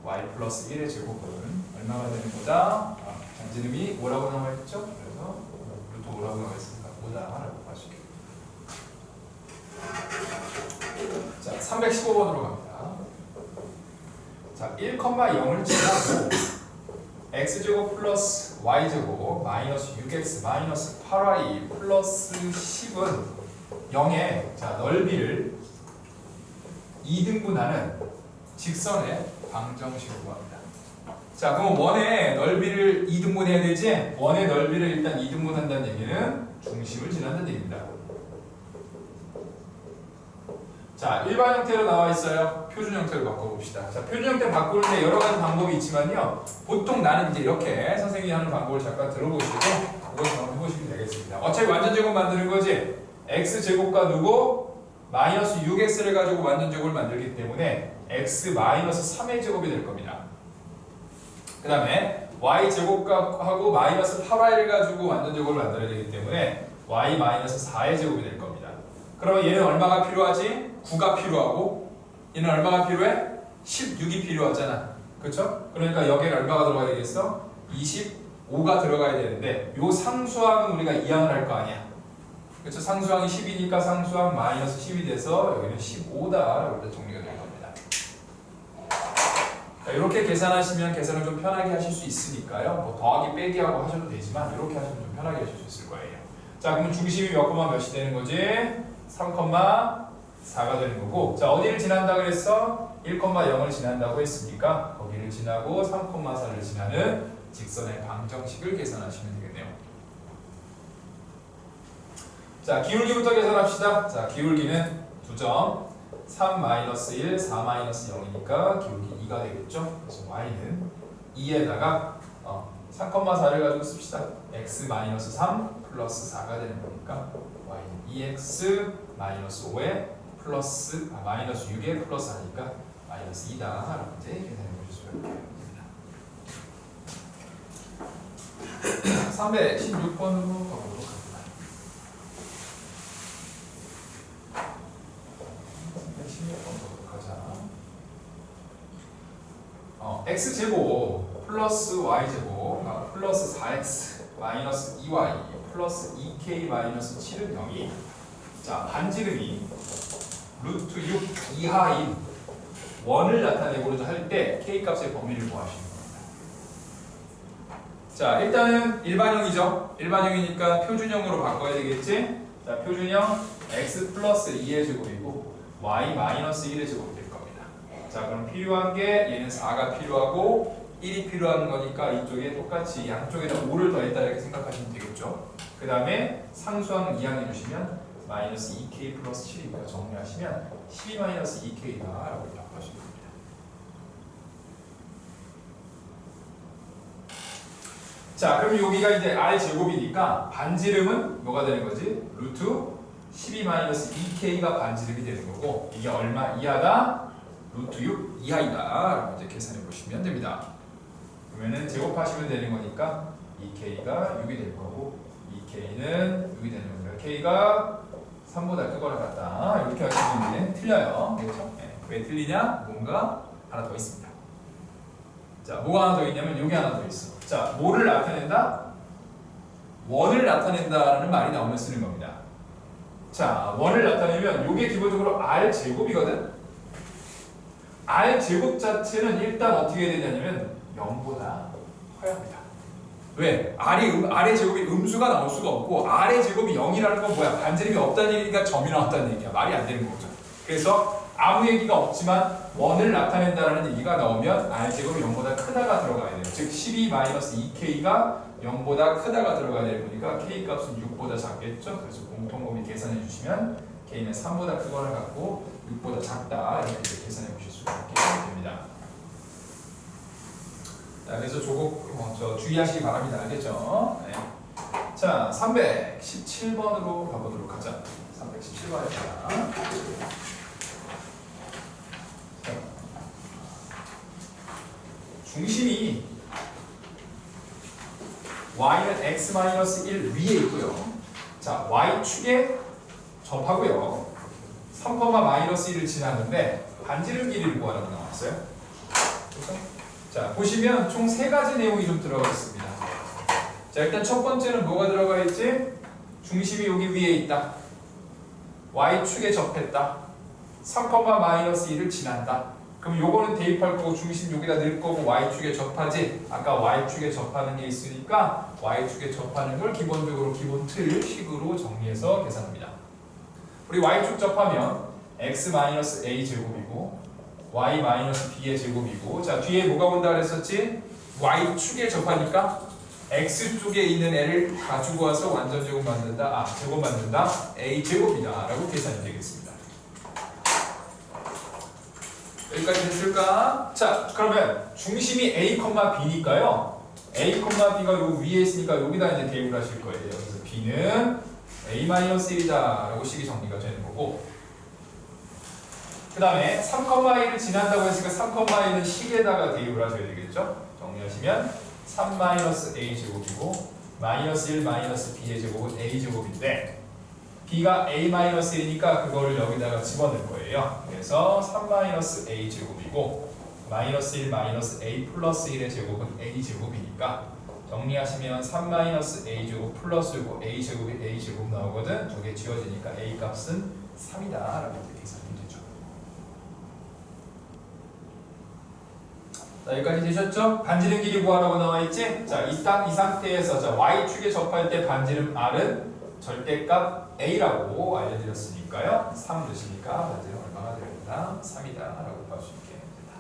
y 플러스 1의 제곱은 얼마가 되는 거다? 반지름이 뭐라고 나와 있죠? 그래서 루트 5라고 나와 있으니까 5다라고 할 수 있겠네요. 자, 315번으로 갑니다. 자, 1,0을 지나고 x제곱 플러스 y제곱 마이너스 6x 마이너스 8y 플러스 10은 0의 자, 넓이를 2등분하는 직선의 방정식을 구합니다. 자, 그럼 원의 넓이를 2등분해야 되지? 원의 넓이를 일단 2등분한다는 얘기는 중심을 지난다는 얘기입니다. 자, 일반 형태로 나와 있어요. 표준 형태로 바꿔봅시다. 자, 표준 형태 바꾸는데 여러 가지 방법이 있지만요. 보통 나는 이제 이렇게 선생님이 하는 방법을 잠깐 들어보시고 그걸 한번 해보시면 되겠습니다. 어차피 완전 제곱 만드는 거지. x제곱과 누구? 마이너스 6x를 가지고 완전 제곱을 만들기 때문에 x 마이너스 3의 제곱이 될 겁니다. 그 다음에 y제곱하고 마이너스 8y를 가지고 완전 제곱을 만들어야 되기 때문에 y 마이너스 4의 제곱이 될 겁니다. 그러면 얘는 얼마가 필요하지? 9가 필요하고 얘는 얼마가 필요해? 16이 필요하잖아. 그렇죠? 그러니까 여기에 얼마가 들어가야 되겠어? 25가 들어가야 되는데 요 상수항은 우리가 이항을 할 거 아니야. 그렇죠? 상수항이 10이니까 상수항 마이너스 10이 돼서 여기는 15다라고 일단 정리가 될 겁니다. 자, 이렇게 계산하시면 계산을 좀 편하게 하실 수 있으니까요. 뭐 더하기 빼기 하고 하셔도 되지만 이렇게 하시면 좀 편하게 하실 수 있을 거예요. 자, 그럼 중심이 몇 콤마 몇이 되는 거지? 3,4가 되는 거고, 자, 어디를 지난다 그랬어? 1,0을 지난다고 했으니까 거기를 지나고 3,4를 지나는 직선의 방정식을 계산하시면 되겠네요. 자, 기울기부터 계산합시다. 자, 기울기는 2점 3-1, 4-0이니까 기울기 2가 되겠죠? 그래서 y는 2에다가 3,4를 가지고 씁시다. x-3 플러스 4가 되는 거니까 y는 2x 마이너스 5에 플러스 마이너스 6에 플러스 4니까 마이너스 2다 라고 이제 계산해 보실 수가 있고요. 316번으로 가보도록 합니다. 316번 보도록 하자. x제곱 플러스 y제곱 플러스 4x 마이너스 2y 플러스 2k 마이너스 7은 0이, 자, 반지름이 루트 6 이하인 원을 나타내고자 할 때 k 값의 범위를 구하시는 겁니다. 자, 일단은 일반형이죠. 일반형이니까 표준형으로 바꿔야 되겠지. 자, 표준형 x 플러스 2의 제곱이고 y 마이너스 1의 제곱이 될 겁니다. 자, 그럼 필요한 게 얘는 4가 필요하고 1이 필요한 거니까 이쪽에 똑같이 양쪽에다 5를 더했다 이렇게 생각하시면 되겠죠. 그 다음에 상수항 이항해 주시면 마이너스 2k 플러스 7이니까 정리하시면 12 마이너스 2k다 라고 바꿔주시면 됩니다. 자, 그럼 여기가 이제 r 제곱이니까 반지름은 뭐가 되는 거지? 루트 12 마이너스 2k가 반지름이 되는 거고, 이게 얼마 이하다? 루트 6 이하이다 라고 이제 계산해 보시면 됩니다. 그러면은 제곱하시면 되는 거니까 2k가 6이 될 거고 2k는 6이 되는 겁니다. k가 3보다 크거나 같다 이렇게 하시면 틀려요. 그렇죠? 네. 왜 틀리냐? 뭔가 하나 더 있습니다. 자, 뭐가 하나 더 있냐면 여기 하나 더 있어. 자, 뭐를 나타낸다? 원을 나타낸다라는 말이 나오면 쓰는 겁니다. 자, 원을 나타내면 이게 기본적으로 r 제곱이거든. r 제곱 자체는 일단 어떻게 해야 되냐면 0보다 커야 합니다. 왜? r의 제곱이 음수가 나올 수가 없고 r의 제곱이 0이라는 건 뭐야? 반지름이 없다는 얘기가 점이 나왔다는 얘기야. 말이 안 되는 거죠. 그래서 아무 얘기가 없지만 원을 나타낸다는 얘기가 나오면 r제곱이 0보다 크다가 들어가야 돼요. 즉 12-2k가 0보다 크다가 들어가야 되는 거니까 k 값은 6보다 작겠죠. 그래서 공통범위 계산해 주시면 k는 3보다 크거나 같고 6보다 작다 이렇게 계산해 보실 수가 있게 됩니다. 자, 그래서 조금 주의하시기 바랍니다. 알겠죠? 네. 자, 317번으로 가보도록 하자. 317번입니다. 중심이 y는 x-1 위에 있고요. 자, y축에 접하고요. 3,-1을 지나는데 반지름 길이를 구하라고 나왔어요. 그렇죠? 자, 보시면 총 3가지 내용이 좀 들어가 있습니다. 자, 일단 첫 번째는 뭐가 들어가 있지? 중심이 여기 위에 있다. y축에 접했다. 3,-1을 지난다. 그럼 요거는 대입할 거고 중심 여기다 넣을 거고 y축에 접하지. 아까 y축에 접하는 게 있으니까 y축에 접하는 걸 기본적으로 기본 틀 식으로 정리해서 계산합니다. 우리 y축 접하면 x-a 제곱이고 y-b의 제곱이고, 자, 뒤에 뭐가 온다 그랬었지? y축에 접하니까 x쪽에 있는 애를 가지고 와서 완전 제곱 만든다. 제곱 만든다. a 제곱이다 라고 계산이 되겠습니다. 여기까지 됐을까? 자, 그러면 중심이 A, B니까요. A, B가 요 위에 있으니까 여기다 이제 대입을 하실 거예요. 그래서 B는 A-1이다 라고 식이 정리가 되는 거고, 그 다음에 3,2를 지난다고 했으니까 3,2는 식에다가 대입을 하셔야 되겠죠? 정리하시면 3-a제곱이고 마이너스 1 마이너스 b의 제곱은 a제곱인데 b가 a-1이니까 그거를 여기다가 집어넣을 거예요. 그래서 3-a제곱이고 마이너스 1 마이너스 a 플러스 1의 제곱은 a제곱이니까 정리하시면 3-a제곱 플러스 이고 a제곱이 a제곱 나오거든. 두 개 지워지니까 a 값은 3이다 라고 계산이 되죠. 자, 여기까지 되셨죠? 반지름 길이 구하라고 나와있지? 자, 이 상태에서 자, y축에 접할 때 반지름 r은 절대값 a라고 알려드렸으니까요. 3 넣으시니까 반지름 얼마나 됩니다? 3이다 라고 볼 수 있게 됩니다.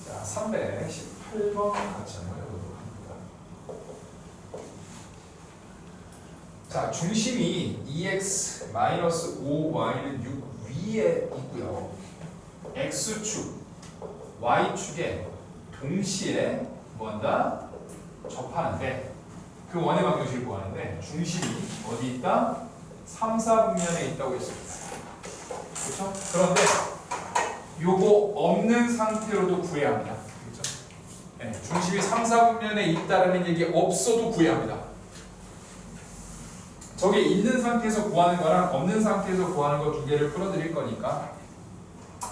자, 318번 같이 한번 해보도록 합니다. 자, 중심이 2x-5y는 6 위에 있고요. x축, y축에 동시에 뭐한다? 접하는데 그 원의 방정식을 구하는데 중심이 어디 있다? 3, 4분면에 있다고 했습니다. 그렇죠? 그런데 요거 없는 상태로도 구해야 합니다. 그렇죠? 네, 중심이 3, 4분면에 있다는 얘기 없어도 구해야 합니다. 저게 있는 상태에서 구하는 거랑 없는 상태에서 구하는 거 두 개를 풀어드릴 거니까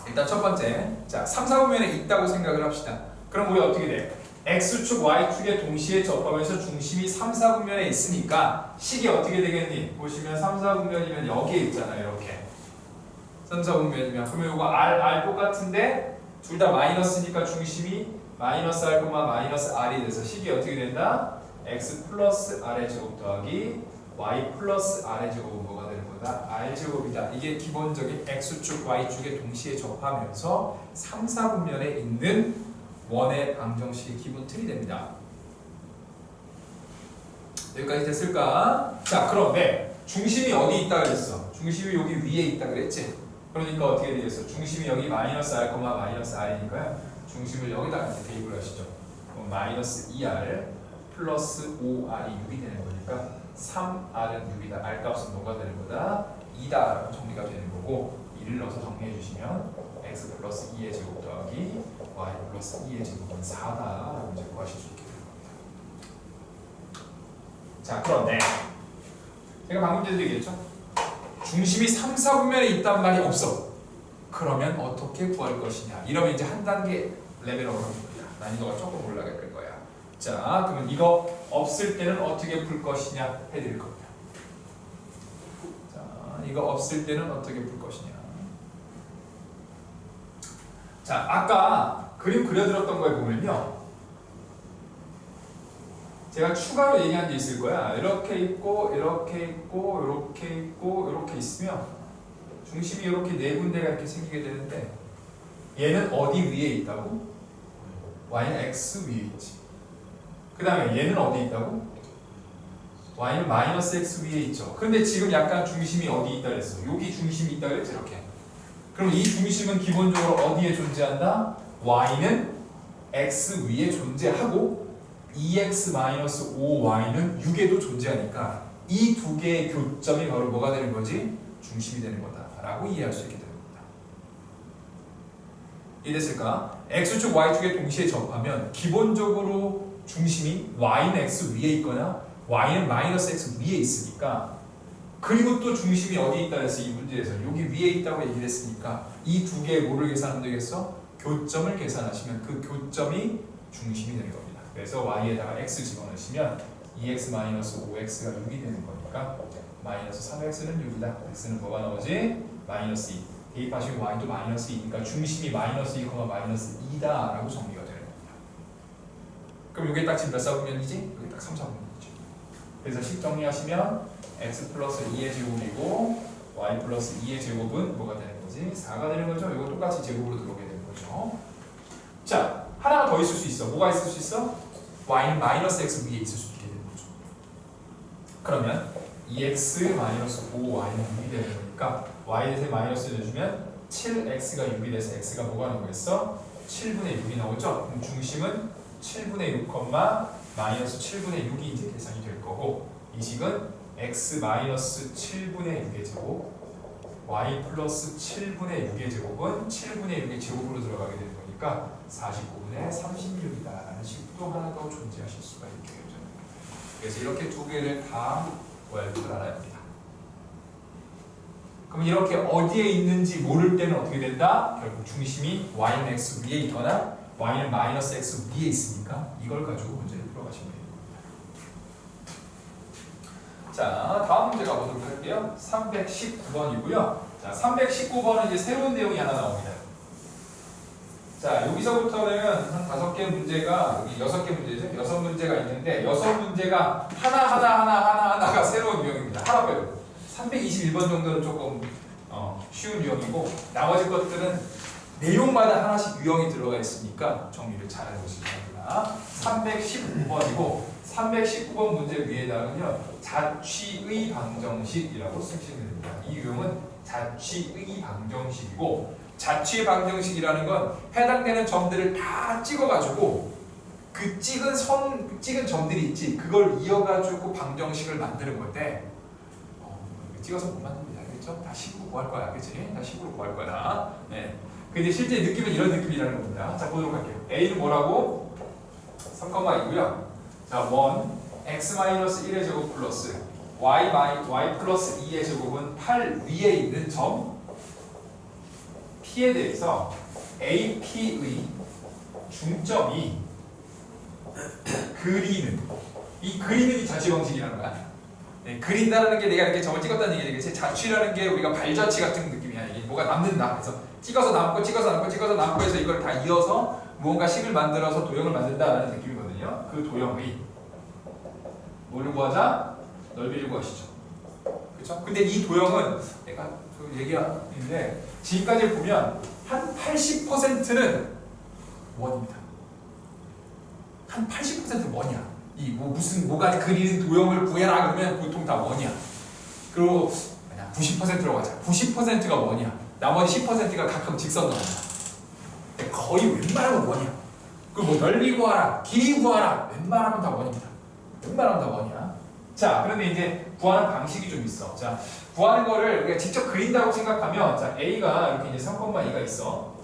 일단 첫 번째, 자 3, 4분면에 있다고 생각을 합시다. 그럼 우리 어떻게 돼? X축, Y축에 동시에 접하면서 중심이 3, 4분면에 있으니까 식이 어떻게 되겠니? 보시면 3, 4분면이면 여기에 있잖아요. 이렇게 3, 4분면이면 그러면 이거 R 똑같은데 둘 다 마이너스니까 중심이 마이너스 R, 마이너스 R이 돼서 식이 어떻게 된다? X 플러스 R의 제곱 더하기 y 플러스 r의 제곱은 뭐가 되는 거다? r제곱이다. 이게 기본적인 x축, y축에 동시에 접하면서 3, 4분면에 있는 원의 방정식의 기본 틀이 됩니다. 여기까지 됐을까? 자, 그런데 중심이 어디 있다 그랬어? 중심이 여기 위에 있다 그랬지? 그러니까 어떻게 되겠어? 중심이 여기 마이너스 r, 마이너스 r이니까요. 중심을 여기다 이제 대입을 하시죠. 그럼 마이너스 2r 플러스 5r이 6이 되는 거니까 3r은 6이다. r 값은 뭐가 되는 거다? 2다 라고 정리가 되는 거고 2를 넣어서 정리해 주시면 x 플러스 2의 제곱 더하기 y 플러스 2의 제곱은 4다 라고 이제 구하실 수 있게 되는 겁니다. 자, 그런데 제가 방금 전에 얘기했죠? 중심이 3, 4분면에 있단 말이 없어. 그러면 어떻게 구할 것이냐? 이러면 이제 한 단계 레벨업을 하는 겁니다. 난이도가 조금 올라갈 거야. 자, 그러면 이거 없을 때는 어떻게 풀 것이냐 해드릴 겁니다. 자, 이거 없을 때는 어떻게 풀 것이냐. 자, 아까 그림 그려드렸던 거에 보면요, 제가 추가로 얘기한 게 있을 거야. 이렇게 있고, 이렇게 있고, 이렇게 있고, 이렇게 있으면 중심이 이렇게 네 군데가 이렇게 생기게 되는데 얘는 어디 위에 있다고? y는 x 위에 있지. 그 다음에 얘는 어디 있다고? y는 마이너스 x 위에 있죠. 근데 지금 약간 중심이 어디 있다 그랬어? 여기 중심이 있다 그랬지, 이렇게. 그럼 이 중심은 기본적으로 어디에 존재한다? y는 x 위에 존재하고 2x-5y는 6에도 존재하니까 이 두 개의 교점이 바로 뭐가 되는 거지? 중심이 되는 거다 라고 이해할 수 있게 되는 겁니다. 이해됐을까? x축, y축에 동시에 접하면 기본적으로 중심이 y는 x 위에 있거나 y는 마이너스 x 위에 있으니까, 그리고 또 중심이 어디 있다 해서 이 문제에서 여기 위에 있다고 얘기를 했으니까 이 두 개의 뭐를 계산하면 되겠어? 교점을 계산하시면 그 교점이 중심이 되는 겁니다. 그래서 y에다가 x 집어넣으시면 2x-5x가 6이 되는 거니까 마이너스 3x는 6이다. x는 뭐가 나오지? 마이너스 2. 대입하시면 y도 마이너스 2니까 중심이 마이너스 2, 마이너스 2다 라고 정리가 되는 겁니다. 그럼 이게 딱 지금 몇 사분면이지? 이게 딱 3, 4분면이죠. 그래서 식 정리하시면 x 플러스 2의 제곱이고 y 플러스 2의 제곱은 뭐가 되는 거지? 4가 되는 거죠. 이거 똑같이 제곱으로 들어오게 되는 거죠. 자, 하나가 더 있을 수 있어. 뭐가 있을 수 있어? y는 마이너스 x 위에 있을 수 있게 되는 거죠. 그러면 2x-5y는 6이 되는 거니까 y 대신에 마이너스 내주면 7x가 6이 돼서 x가 뭐가 나오겠어? 7분의 6이 나오죠? 그럼 중심은 7분의 6, 마이너스 7분의 6이 이제 계산이 될 거고 이 식은 x 마이너스 7분의 6의 제곱 y 플러스 7분의 6의 제곱은 7분의 6의 제곱으로 들어가게 되는 거니까 49분의 36이다 라는 식도 하나 더 존재하실 수가 있겠죠. 그래서 이렇게 두 개를 다 월등을 알아야 합니다. 그럼 이렇게 어디에 있는지 모를 때는 어떻게 된다? 결국 중심이 y는 x 위에 있거나 y는 마이너스 x 위에 있으니까 이걸 가지고 문제를 풀어가시면 됩니다. 자, 다음 문제 가보도록 할게요. 319번이고요. 자, 319번은 이제 새로운 내용이 하나 나옵니다. 자, 여기서부터는 한 5개 문제가, 여기 6개 문제죠? 6문제가 있는데 6문제가 하나가 새로운 유형입니다. 하나 빼고 321번 정도는 조금 쉬운 유형이고 나머지 것들은 내용마다 하나씩 유형이 들어가 있으니까 정리를 잘 해보시기 바랍니다. 319번이고 319번 문제 위에다가는요 자취의 방정식이라고 쓰시면 됩니다. 이 유형은 자취의 방정식이고 자취의 방정식이라는 건 해당되는 점들을 다 찍어가지고 그 찍은 점들이 있지 그걸 이어가지고 방정식을 만드는 건데 찍어서 못 만듭니다. 알겠죠? 다 식으로 구할 거야. 그치? 다 식으로 구할 거야. 네. 근데 실제 느낌은 이런 느낌이라는 겁니다. 자, 보도록 할게요. A는 뭐라고? 3,2고요. 자, 1 x-1의 제곱 플러스 y 플러스 2의 제곱은 8 위에 있는 점 P에 대해서 AP의 중점이 그리는 이 자취 방식이라는 거야. 네, 그린다라는 게 내가 이렇게 점을 찍었다는 얘기겠지. 자취라는 게 우리가 발자취 같은 느낌이야. 이게 뭐가 남는다. 그래서 찍어서 남고 해서 이걸 다 이어서 무언가 식을 만들어서 도형을 만든다라는 느낌이거든요. 그 도형의 뭐를 구하자? 넓이를 구하시죠. 그렇죠? 근데 이 도형은 내가 얘기하는데 지금까지 보면 한 80%는 원입니다. 한 80%는 원이야. 이 뭐가 그리는 도형을 구해라 그러면 보통 다 원이야. 그리고 90%로 가자. 90%가 원이야. 나머지 10%가 가끔 직선 나온다. 거의 웬만하면 원이야. 그리고 뭐 넓이 구하라, 길이 구하라, 웬만하면 다 원입니다. 웬만하면 다 원이야. 자, 그런데 이제 구하는 방식이 좀 있어. 자, 구하는 거를 우리가 직접 그린다고 생각하면, 자, A가 이렇게 이제 3,2가 있어.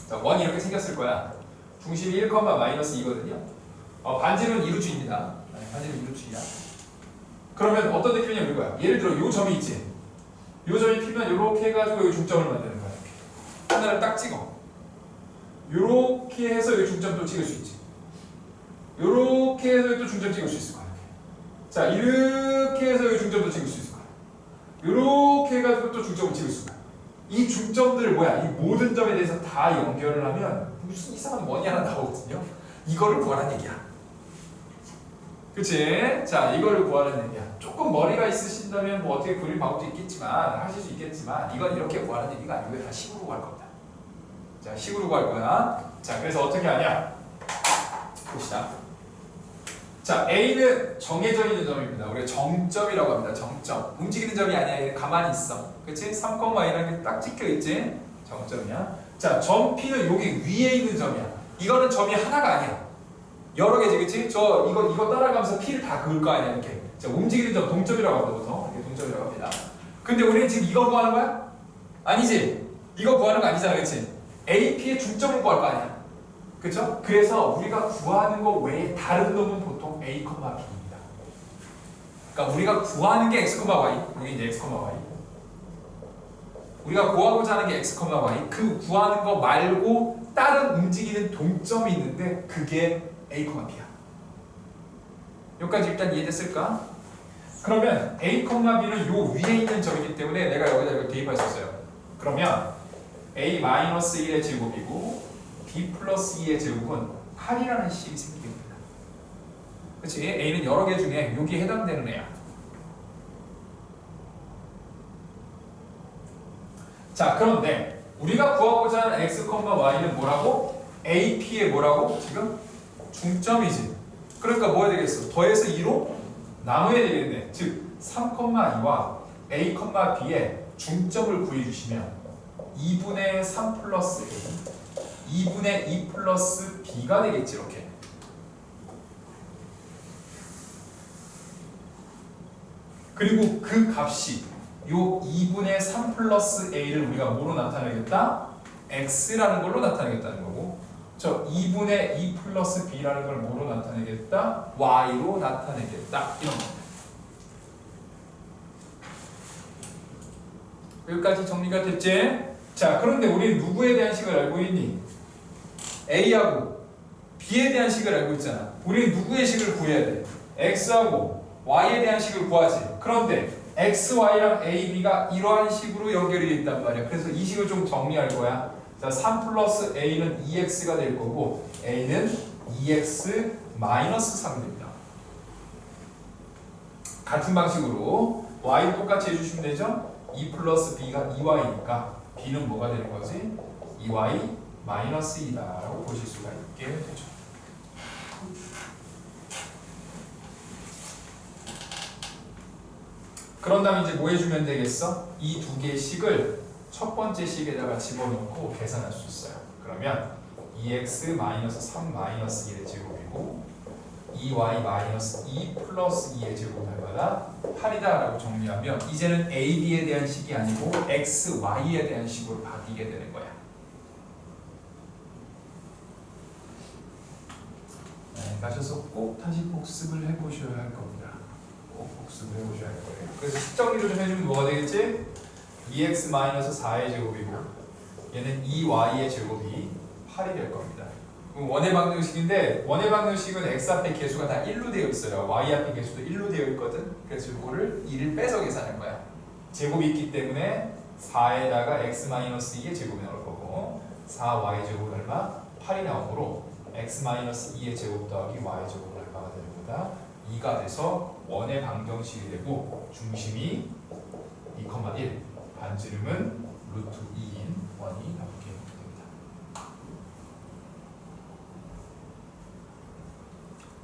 자, 원이 이렇게 생겼을 거야. 중심이 1, 마이너스 2거든요. 반지름 이루주입니다. 반지름 이루주야. 그러면 어떤 느낌이냐면 이거야. 예를 들어 요 점이 있지. 요 점이 피면 이렇게 해가지고 여기 중점을 만드는 거야. 이렇게. 하나를 딱 찍어. 요렇게 해서 여기 중점도 찍을 수 있지. 요렇게 해서 또 중점 찍을 수 있을 거야. 자, 이렇게 해서 여기 중점도 찍을 수 있을 거야. 요렇게 해가지고 또 중점을 찍을 수 있을 거야. 이 중점들 뭐야? 이 모든 점에 대해서 다 연결을 하면 무슨 이상한 원이 하나 나오거든요. 이거를 구하라는 얘기야. 그치? 자, 이거를 구하라는 얘기야. 조금 머리가 있으신다면 뭐 어떻게 그릴 방법도 있겠지만 하실 수 있겠지만 이건 이렇게 구하라는 얘기가 아니고 다 식으로 구할 겁니다. 자, 식으로 구할 거야. 자, 그래서 어떻게 하냐? 봅시다. 자, A는 정해져 있는 점입니다. 우리가 정점이라고 합니다. 정점. 움직이는 점이 아니야. 가만히 있어. 그치? 3,2라는 게 딱 찍혀 있지? 정점이야. 자, 점 P는 여기 위에 있는 점이야. 이거는 점이 하나가 아니야. 여러 개지, 그치? 이거 따라가면서 P를 다 그을 거 아니야, 이렇게. 자, 움직이는 점, 동점이라고 합니다, 보통. 이렇게 동점이라고 합니다. 근데 우리는 지금 이거 구하는 거야? 아니지? 이거 구하는 거 아니잖아, 그치? AP의 중점을 구할 거 아니야. 그쵸? 그래서 우리가 구하는 거 외에 다른 놈은 보통 A, B입니다. 그러니까 우리가 구하는 게 X, Y. 여기 이제 X, Y. 우리가 구하고자 하는 게 X, Y. 그 구하는 거 말고 다른 움직이는 동점이 있는데 그게 A, B야. 여기까지 일단 이해됐을까? 그러면 A, B는 요 위에 있는 점이기 때문에 내가 여기다 이걸 대입할 수 있어요. 그러면 A-1의 제곱이고 B 플러스 2의 제곱은 8이라는 식이 생기게 됩니다. 그치? A는 여러 개 중에 여기에 해당되는 애야. 자, 그런데 우리가 구하고자 하는 X, Y는 뭐라고? AP의 뭐라고? 지금? 중점이지. 그러니까 뭐 해야 되겠어? 더해서 2로 나눠야 되겠네. 즉 3,2와 a, b의 중점을 구해주시면 2분의 3 플러스 a, 2분의 2 플러스 b가 되겠지. 이렇게. 그리고 그 값이 요 2분의 3 플러스 a를 우리가 뭐로 나타내겠다? x라는 걸로 나타내겠다는 거고, 저 2분의 2 플러스 b라는 걸 뭐로 나타내겠다? y로 나타내겠다. 이런 겁니다. 여기까지 정리가 됐지? 자, 그런데 우리는 누구에 대한 식을 알고 있니? A하고 B에 대한 식을 알고 있잖아. 우리는 누구의 식을 구해야 돼? X하고 Y에 대한 식을 구하지. 그런데 X, Y랑 A, B가 이러한 식으로 연결이 돼 있단 말이야. 그래서 이 식을 좀 정리할 거야. 자, 3 플러스 A는 2X가 될 거고 A는 2X 마이너스 3입니다. 같은 방식으로 Y도 똑같이 해주시면 되죠? 2 플러스 B가 2Y니까 B는 뭐가 되는 거지? 2Y 마이너스 2다 라고 보실 수가 있게 되죠. 그런 다음에 이제 뭐 해주면 되겠어? 이 두 개의 식을 첫 번째 식에다가 집어넣고 계산할 수 있어요. 그러면 2x 마이너스 3 마이너스 1의 제곱이고 2y 마이너스 2 플러스 2의 제곱할마다 8이다 라고 정리하면 이제는 a, b에 대한 식이 아니고 x, y에 대한 식으로 바뀌게 되는 거야. 네, 가셔서 꼭 다시 복습을 해보셔야 할 겁니다. 꼭 복습을 해보셔야 할 거예요. 그래서 식 정리를 좀 해주면 뭐가 되겠지? 2x 마이너스 4의 제곱이고 얘는 2y의 제곱이 8이 될 겁니다. 원의 방정식인데 원의 방정식은 x 앞에 개수가 다 1로 되어 있어요. y 앞에 개수도 1로 되어 있거든. 그래서 이거를 1을 빼서 계산할 거야. 제곱이 있기 때문에 4에다가 x-2의 제곱이 나올 거고 4y 제곱은 얼마? 8이 나오므로 x-2의 제곱 더하기 y 제곱은 얼마가 되는 거다? 2가 돼서 원의 방정식이 되고 중심이 2,1 반지름은 루트 2인 원이 나오게 됩니다.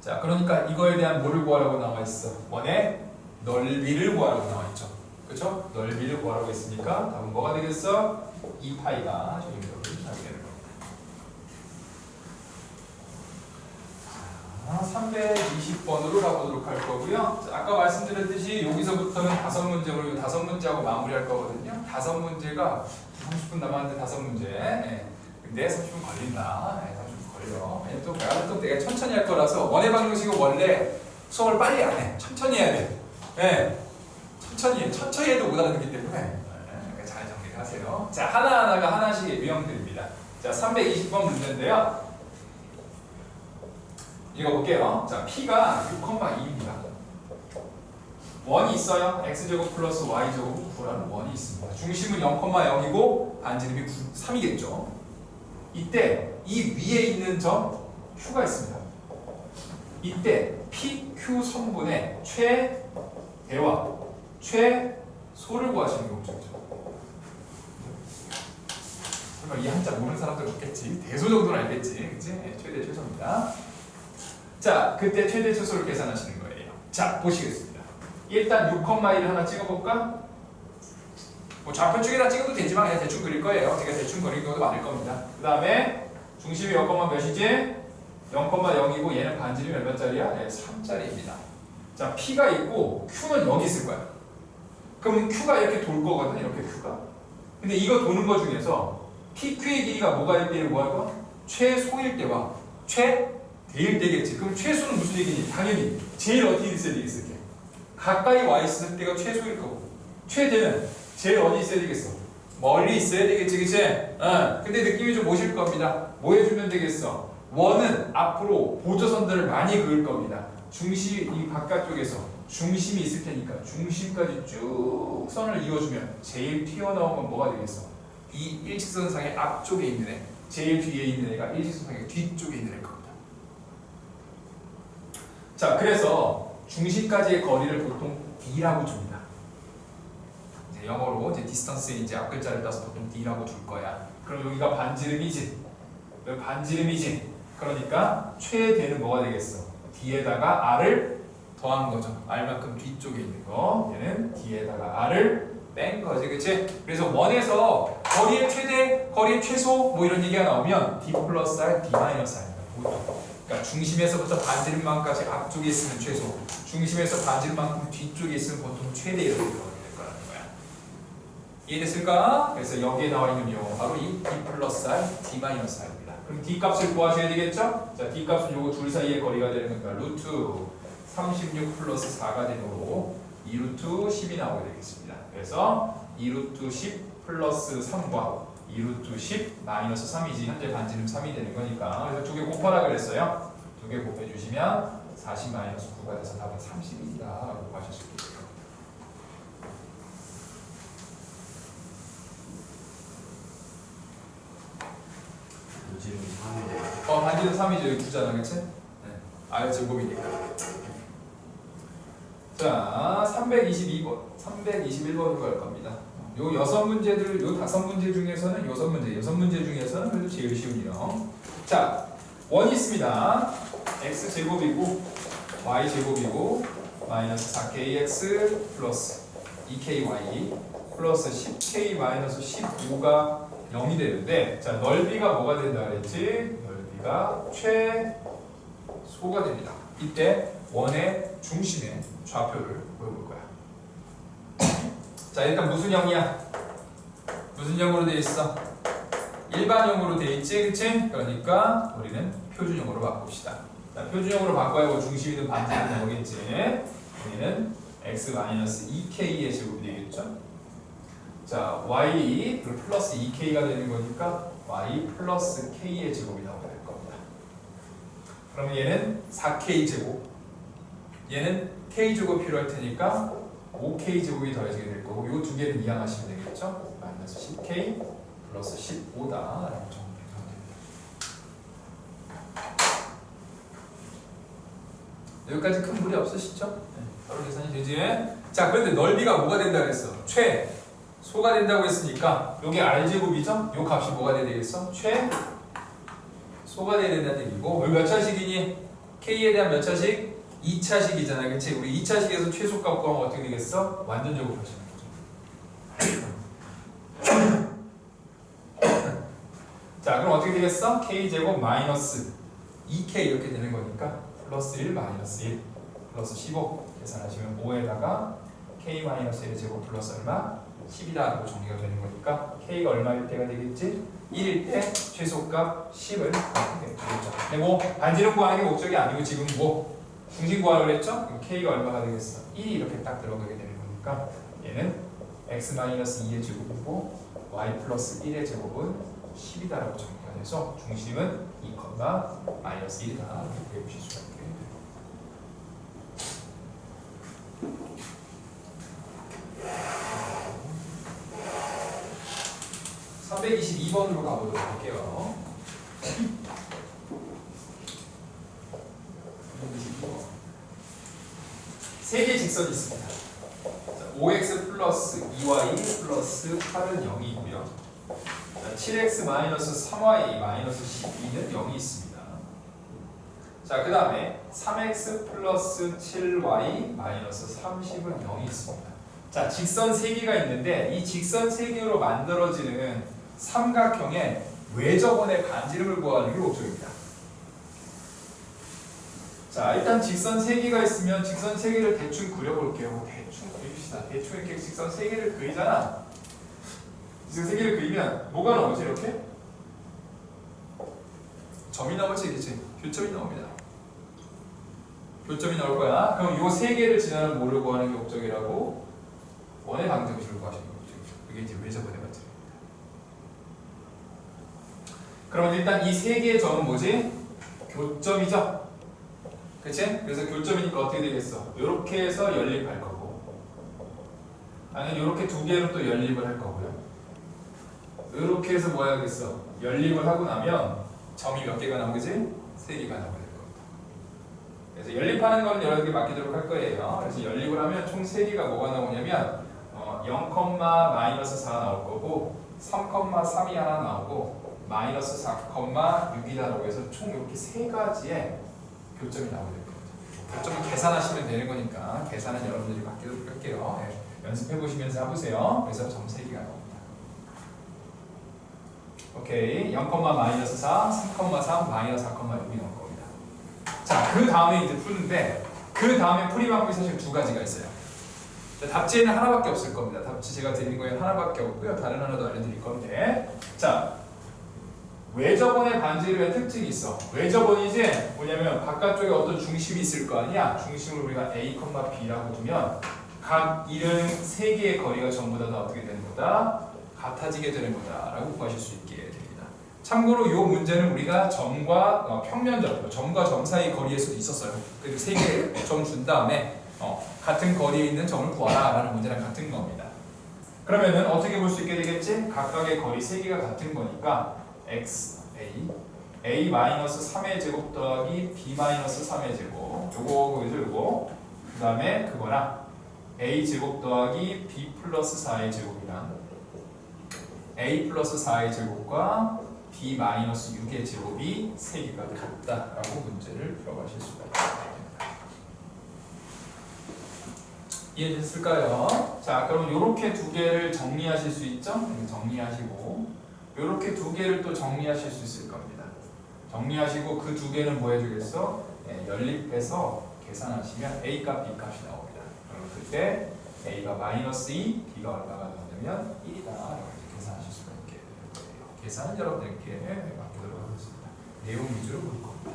자, 그러니까 이거에 대한 뭐를 구하라고 나와 있어? 원의 넓이를 구하라고 나와 있죠. 그렇죠? 넓이를 구하라고 했으니까 답은 뭐가 되겠어? 2파이가 적용적으로 답이 되는 겁니다. 자, 320번으로 가보도록 할 거고요. 자, 아까 말씀드렸듯이 여기서부터는 5문제로 5문제하고 마무리할 거거든요. 5문제가 30분 남았는데 5문제. 네. 근데 30분 걸린다. 네, 30분 걸려. 왜냐면 또 내가 천천히 할 거라서 원의 방정식은 원래 수업을 빨리 안 해. 천천히 해야 돼. 네. 천천히 해도 못 알아듣기 때문에 네, 잘 정리를 하세요. 자, 하나하나가 하나씩의 유형들입니다. 자, 320번 문제인데요. 읽어볼게요. 자, P가 6,2입니다. 원이 있어요. x제곱 플러스 y제곱 9라는 원이 있습니다. 중심은 0,0이고 반지름이 3이겠죠. 이때 이 위에 있는 점 Q가 있습니다. 이때 PQ 선분의 최대와 최소를 구하시는 게 목적이죠. 이 한자 모르는 사람들 없겠지. 대소 정도는 알겠지. 그치? 네, 최대 최소입니다. 자, 그때 최대 최소를 계산하시는 거예요. 자, 보시겠습니다. 일단 6,1을 하나 찍어볼까? 뭐 좌표 쪽에다 찍어도 되지만 그냥 대충 그릴 거예요. 제가 대충 그리는 경우도 많을 겁니다. 그 다음에 중심이 0, 몇이지? 0,0이고 얘는 반지름이 얼마짜리야? 네, 3짜리입니다. 자, P가 있고 Q는 여기 있을 거야. 그럼 Q가 이렇게 돌 거거든, 이렇게 Q가. 근데 이거 도는 거 중에서 PQ의 길이가 뭐가 일 때를 뭐 할 거야? 최소일 때와 최대일 때겠지. 그럼 최소는 무슨 얘기니? 당연히 제일 어디 있어야 되겠어? 이렇게. 가까이 와 있을 때가 최소일 거고 최대는 제일 어디 있어야 되겠어? 멀리 있어야 되겠지, 그치? 근데 느낌이 좀 오실 겁니다. 뭐 해주면 되겠어? 원은 앞으로 보조선들을 많이 그을 겁니다. 중심, 이 바깥쪽에서 중심이 있을 테니까 중심까지 쭉 선을 이어주면 제일 튀어나온 건 뭐가 되겠어? 이 일직선상의 앞쪽에 있는 애, 제일 뒤에 있는 애가 일직선상의 뒤쪽에 있는 애일 겁니다. 자, 그래서 중심까지의 거리를 보통 D라고 줍니다. 이제 영어로 이제 디스턴스에 이제 앞 글자를 따서 보통 D라고 줄 거야. 그럼 여기가 반지름이지. 여기 반지름이지. 그러니까 최대는 뭐가 되겠어? D에다가 R을 더한 거죠. r만큼 뒤쪽에 있는 거. 얘는 d에다가 r을 뺀 거지, 그치? 그래서 원에서 거리의 최대, 거리의 최소 뭐 이런 얘기가 나오면 d 플러스 r, d 마이너스 r입니다. 보통. 그러니까 중심에서부터 반지름만까지 앞쪽에 있으면 최소, 중심에서 반지름만큼 뒤쪽에 있으면 보통 최대 이렇게 들어가게 될 거라는 거야. 이해됐을까? 그래서 여기에 나와 있는 요 바로 이 d 플러스 r, d 마이너스 r입니다. 그럼 d 값을 구하셔야 되겠죠? 자, d 값은 요거 둘 사이의 거리가 되는 거니까 루트 36 플러스 4가 되므로 2루트 10이 나오게 되겠습니다. 그래서 2루트 10 플러스 3과 2루트 10 마이너스 3이지 현재 반지름 3이 되는 거니까 그래서 두 개 곱하라 그랬어요. 두 개 곱해주시면 40 마이너스 9가 돼서 답은 31이다 라고 하실 수 있겠죠. 반지름 3이네. 반지름 3이죠. 여기 9잖아, 그치? 네. R 제곱이니까. 자, 322번, 321번으로 갈 겁니다. 요 6문제들, 요 5문제 중에서는 6문제 중에서는 그래도 제일 쉬운 유형. 자, 원이 있습니다. x 제곱이고 y 제곱이고 마이너스 4kx 플러스 2ky 플러스 10k 마이너스 15가 0이 되는데, 자, 넓이가 뭐가 된다 그랬지? 넓이가 최소가 됩니다. 이때 원의 중심의 좌표를 보여볼 거야. 자, 일단 무슨 형이야? 무슨 형으로 되어 있어? 일반형으로 되어 있지, 그치? 그러니까 우리는 표준형으로 바꿉시다. 자, 표준형으로 바꿔야 뭐 중심이든 반지름 나오겠지. 여기는 x-2k의 제곱이 되겠죠? 자, y 플러스 2k가 되는 거니까 y 플러스 k의 제곱이 나오게 될 겁니다. 그러면 얘는 4k 제곱, 얘는 k 제곱 필요할 테니까 5k 제곱이 더해지게 될 거고, 이 두 개는 이항하시면 되겠죠? 마이너스 10k 플러스 15다라고 정리해주면 됩니다. 여기까지 큰 무리 없으시죠? 네, 바로 계산이 되지? 자, 그런데 넓이가 뭐가 된다 그랬어? 최소가 된다고 했으니까 여기 r제곱이죠? 요 값이 뭐가 돼야 되겠어? 최소가 돼야 된다는 얘기고, 여기 몇 차식이니? k에 대한 몇 차식? 2차식이잖아, 그치? 우리 2차식에서 최소값 구하면 어떻게 되겠어? 완전 제곱하시면 되죠. 자, 그럼 어떻게 되겠어? k제곱 마이너스 2k 이렇게 되는 거니까 플러스 1 마이너스 1 플러스 15 계산하시면 5에다가 k 마이너스 1의 제곱 플러스 얼마? 10이다라고 정리가 되는 거니까 k가 얼마일 때가 되겠지? 1일 때 최소값 10을 갖게 되겠죠. 근데 뭐 반지름 구하는 게 목적이 아니고 지금 뭐 중심 구하라고 그랬죠? 그럼 k가 얼마가 되겠어? 1이 이렇게 딱 들어가게 되는 거니까 얘는 x-2의 제곱이고 y 플러스 1의 제곱은 10이다라고 정리가 돼서 중심은 2, 마이너스 1이다 이렇게 배우실 수가 있게 됩니다. (322번으로) 가보도록 할게요. 3개의 직선이 있습니다. 자, 5x 플러스 2y 플러스 8은 0이고요. 7x 마이너스 3y 마이너스 12는 0이 있습니다. 자, 그 다음에 3x 플러스 7y 마이너스 30은 0이 있습니다. 자, 직선 3개가 있는데 이 직선 3개로 만들어지는 삼각형의 외접원의 반지름을 구하는 게 목적입니다. 자, 일단 직선 3개가 있으면 직선 3개를 대충 그려볼게요. 대충 그립시다. 대충 이렇게 직선 3개를 그리잖아. 직선 3개를 그리면 뭐가 나오지? 이렇게? 점이 나오지, 그치? 교점이 나옵니다. 교점이 나올 거야. 그럼 이 3개를 지나는 뭐를 구하는 게 목적이라고? 원의 방정식을 구하시는 게 목적이죠. 그게 이제 외접원의 반지름입니다. 그럼 일단 이 3개의 점은 뭐지? 교점이죠? 그치? 그래서 교점이니까 어떻게 되겠어? 이렇게 해서 연립할 거고, 아니면 이렇게 두 개로 또 연립을 할 거고요. 이렇게 해서 뭐 해야겠어? 연립을 하고 나면 점이 몇 개가 나오겠지? 3개가 나오게 될 겁니다. 그래서 연립하는 거는 여러 개 맡기도록 할 거예요. 그래서 연립을 하면 총 3개가 뭐가 나오냐면 0, 마이너스 4 나올 거고, 3,3이 하나 나오고, 마이너스 4,6이다라고 해서 총 이렇게 3가지의 교점이 나오게 될 겁니다. 좀 계산하시면 되는 거니까 계산은 여러분들이 맡기도록 할게요. 네. 연습해 보시면서 해보세요. 그래서 점 3개가 나옵니다. 오케이. 0, 마이너스 4, 3,3, 마이너스 4,6이 나올 겁니다. 자, 그 다음에 이제 푸는데 그 다음에 풀이 방법이 사실 두 가지가 있어요. 자, 답지에는 하나밖에 없을 겁니다. 답지 제가 드린 거에 하나밖에 없고요. 다른 하나도 알려드릴 건데, 자, 외접원의 반지름의 특징이 있어. 외접원이지 뭐냐면 바깥쪽에 어떤 중심이 있을 거 아니야. 중심을 우리가 A, B라고 두면 각 이름 3개의 거리가 전부 다 어떻게 되는 거다? 같아지게 되는 거다라고 구하실 수 있게 됩니다. 참고로 이 문제는 우리가 점과 평면점, 점과 점 사이 거리에서도 있었어요. 그래서 3개 점 준 다음에 같은 거리에 있는 점을 구하라 라는 문제랑 같은 겁니다. 그러면은 어떻게 볼 수 있게 되겠지? 각각의 거리 3개가 같은 거니까 x, a-3의 제곱 더하기 b-3의 제곱 요거 그 다음에 그거랑 a 제곱 더하기 b 플러스 4의 제곱이랑 a 플러스 4의 제곱과 b 마이너스 6의 제곱이 3개가 같다라고 문제를 풀어가실 수가 있습니다. 이해됐을까요? 자, 그럼 이렇게 두 개를 정리하실 수 있죠? 정리하시고 이렇게 두 개를 또 정리하실 수 있을 겁니다. 정리하시고 그 두 개는 뭐 해주겠어? 연립해서 계산하시면 a 값, b 값이 나옵니다. 그럼 그때 a가 마이너스 2, b가 얼마가 나오냐면 1이다 라고 계산하실 수가 있게 될 거예요. 계산은 여러분들께 맡기도록 하겠습니다. 내용 위주로 볼 겁니다.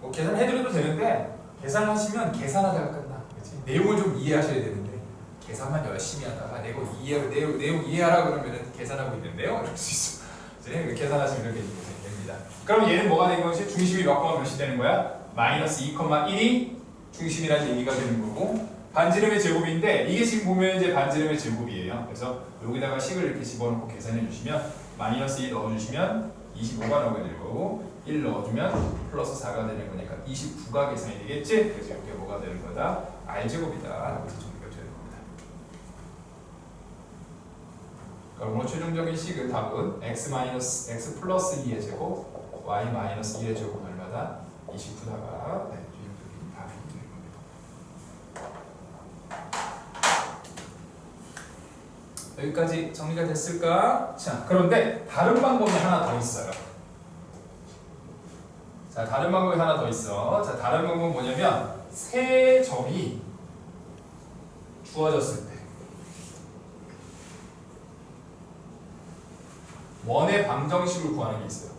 뭐 계산해드려도 되는데 계산하시면 계산하다가 끝나. 그치? 내용을 좀 이해하셔야 되는데 계산만 열심히 하다가 내용 이해하라 그러면 계산하고 있는데요? 이럴 수 있어. 이제 계산하시면 이렇게 됩니다. 그럼 얘는 뭐가 된 것이 중심이 몇 콤마 몇이 되는 거야? 마이너스 2,1이 중심이라는 얘기가 되는 거고 반지름의 제곱인데 이게 지금 보면 이제 반지름의 제곱이에요. 그래서 여기다가 식을 이렇게 집어넣고 계산해 주시면 마이너스 2 넣어주시면 25가 나오게 될 거고 1 넣어주면 플러스 4가 되는 거니까 29가 계산이 되겠지? 그래서 이렇게 뭐가 되는 거다? R제곱이다 라고 해서 정리가 되는 겁니다. 그럼 최종적인 식은 답은 x 플러스 2의 제곱 y 마이너스 1의 제곱 얼마다? 29다가 최종적인 답이 되는 겁니다. 여기까지 정리가 됐을까? 자, 그런데 다른 방법이 하나 더 있어요. 자, 다른 방법이 하나 더 있어. 자, 다른 방법은 뭐냐면 세 점이 주어졌을 때 원의 방정식을 구하는 게 있어요.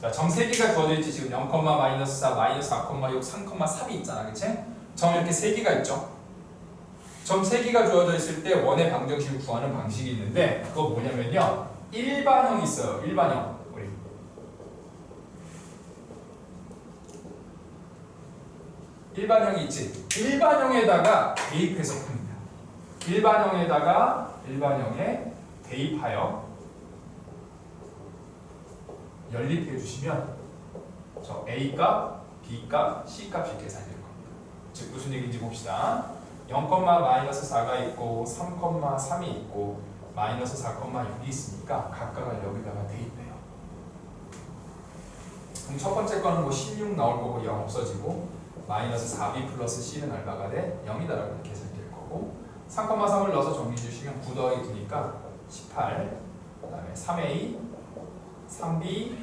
자, 점 3개가 주어져 있지. 지금 0, 마이너스 4, 마이너스 4,6, 3,3이 있잖아. 그치? 점 이렇게 3개가 있죠. 점 3개가 주어져 있을 때 원의 방정식을 구하는 방식이 있는데 그거 뭐냐면요. 일반형이 있어요. 일반형. 일반형이 있지. 일반형에다가 대입해서 풉니다. 일반형에 대입하여 연립해 주시면 저 A 값, B 값, C 값이 계산이 될 겁니다. 즉 무슨 얘기인지 봅시다. 0, 마이너스 4가 있고 3,3이 있고 마이너스 4,6이 있으니까 각각을 여기다가 대입해요. 그럼 첫 번째 거는 뭐 16 나올 거고 0 없어지고 마이너스 4b 플러스 c는 얼마가 돼? 0이다라고 계산이 될 거고 3,3을 넣어서 정리해 주시면 9 더하기 9니까 18 그 다음에 3a 3b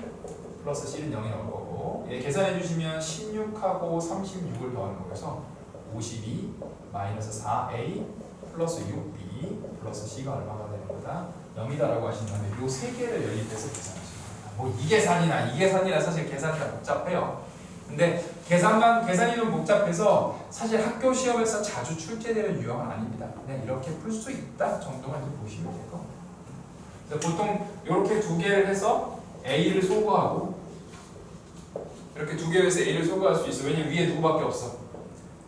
플러스 c는 0이 나올 거고 얘 계산해 주시면 16하고 36을 더하는 거여서 52 마이너스 4a 플러스 6b 플러스 c가 얼마가 되는 거다? 0이다라고 하신 다음에 요 세 개를 연립해서 계산하시는 겁니다. 뭐 이 계산이나 사실 계산이 다 복잡해요. 근데 계산이 좀 복잡해서 사실 학교 시험에서 자주 출제되는 유형은 아닙니다. 그냥 이렇게 풀 수 있다 정도만 좀 보시면 될 겁니다. 그래서 보통 이렇게 두 개를 해서 A를 소거하고 이렇게 두 개를 해서 A를 소거할 수 있어. 왜냐면 위에 누구밖에 없어?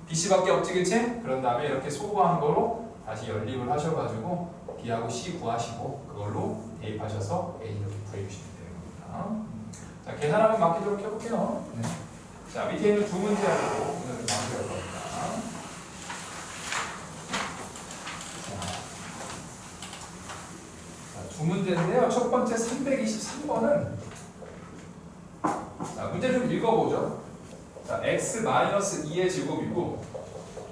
BC밖에 없지, 그치? 그런 다음에 이렇게 소거한 거로 다시 연립을 하셔가지고 B하고 C 구하시고 그걸로 대입하셔서 A 이렇게 구해주시면 되는 겁니다. 자, 계산 한번 맡기도록 해볼게요. 네. 자, 밑에 있는 두 문제하고 오늘은 마무리할 겁니다. 자, 두 문제인데요. 첫 번째 323번은 자, 문제 좀 읽어보죠. 자, x-2의 제곱이고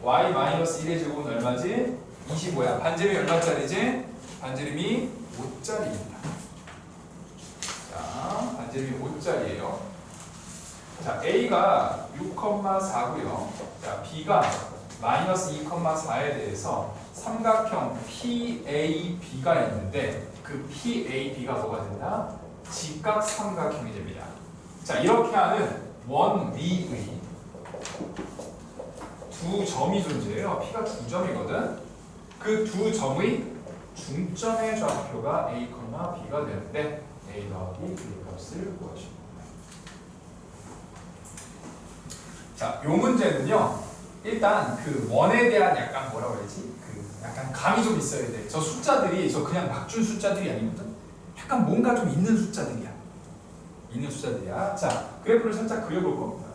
y-1의 제곱은 얼마지? 25야. 반지름이 얼마짜리지? 반지름이 5짜리입니다. 자, 반지름이 5짜리예요. 자, a가 6,4고요. 자, b가 마이너스 2,4에 대해서 삼각형 PAB가 있는데 그 PAB가 뭐가 된다? 직각 삼각형이 됩니다. 자, 이렇게 하는 원위의 두 점이 존재해요. P가 두 점이거든. 그 두 점의 중점의 좌표가 A, B가 되는데 A 더하기 B의 값을 구하시면 됩니다. 자, 요 문제는요. 일단 그 원에 대한 약간 뭐라고 해야지? 그 약간 감이 좀 있어야 돼. 저 숫자들이 저 그냥 막 준 숫자들이 아니거든. 약간 뭔가 좀 있는 숫자들이야. 있는 숫자들이야. 자, 그래프를 살짝 그려볼 겁니다.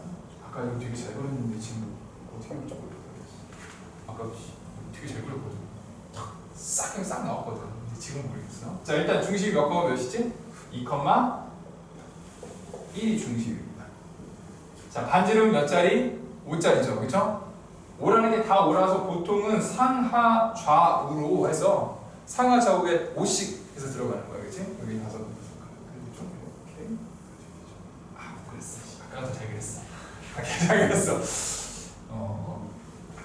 아까 이거 되게 잘 그렸는데 지금 어떻게 그릴지 모르겠어. 아까 되게 잘 그렸거든. 싹 나왔거든. 근데 지금 모르겠어. 자, 일단 중심이 몇 컴마 몇이지? 2,1이 중심입니다. 자, 반지름 몇 자리? 5짜리죠. 그쵸? 5라는 게 다 5라서 보통은 상하 좌우로 해서 상하 좌우에 5씩 해서 들어가는 거야. 그치? 여기 가서 좀 이렇게 그랬어. 아까 더 잘 그랬어. 잘 그랬어.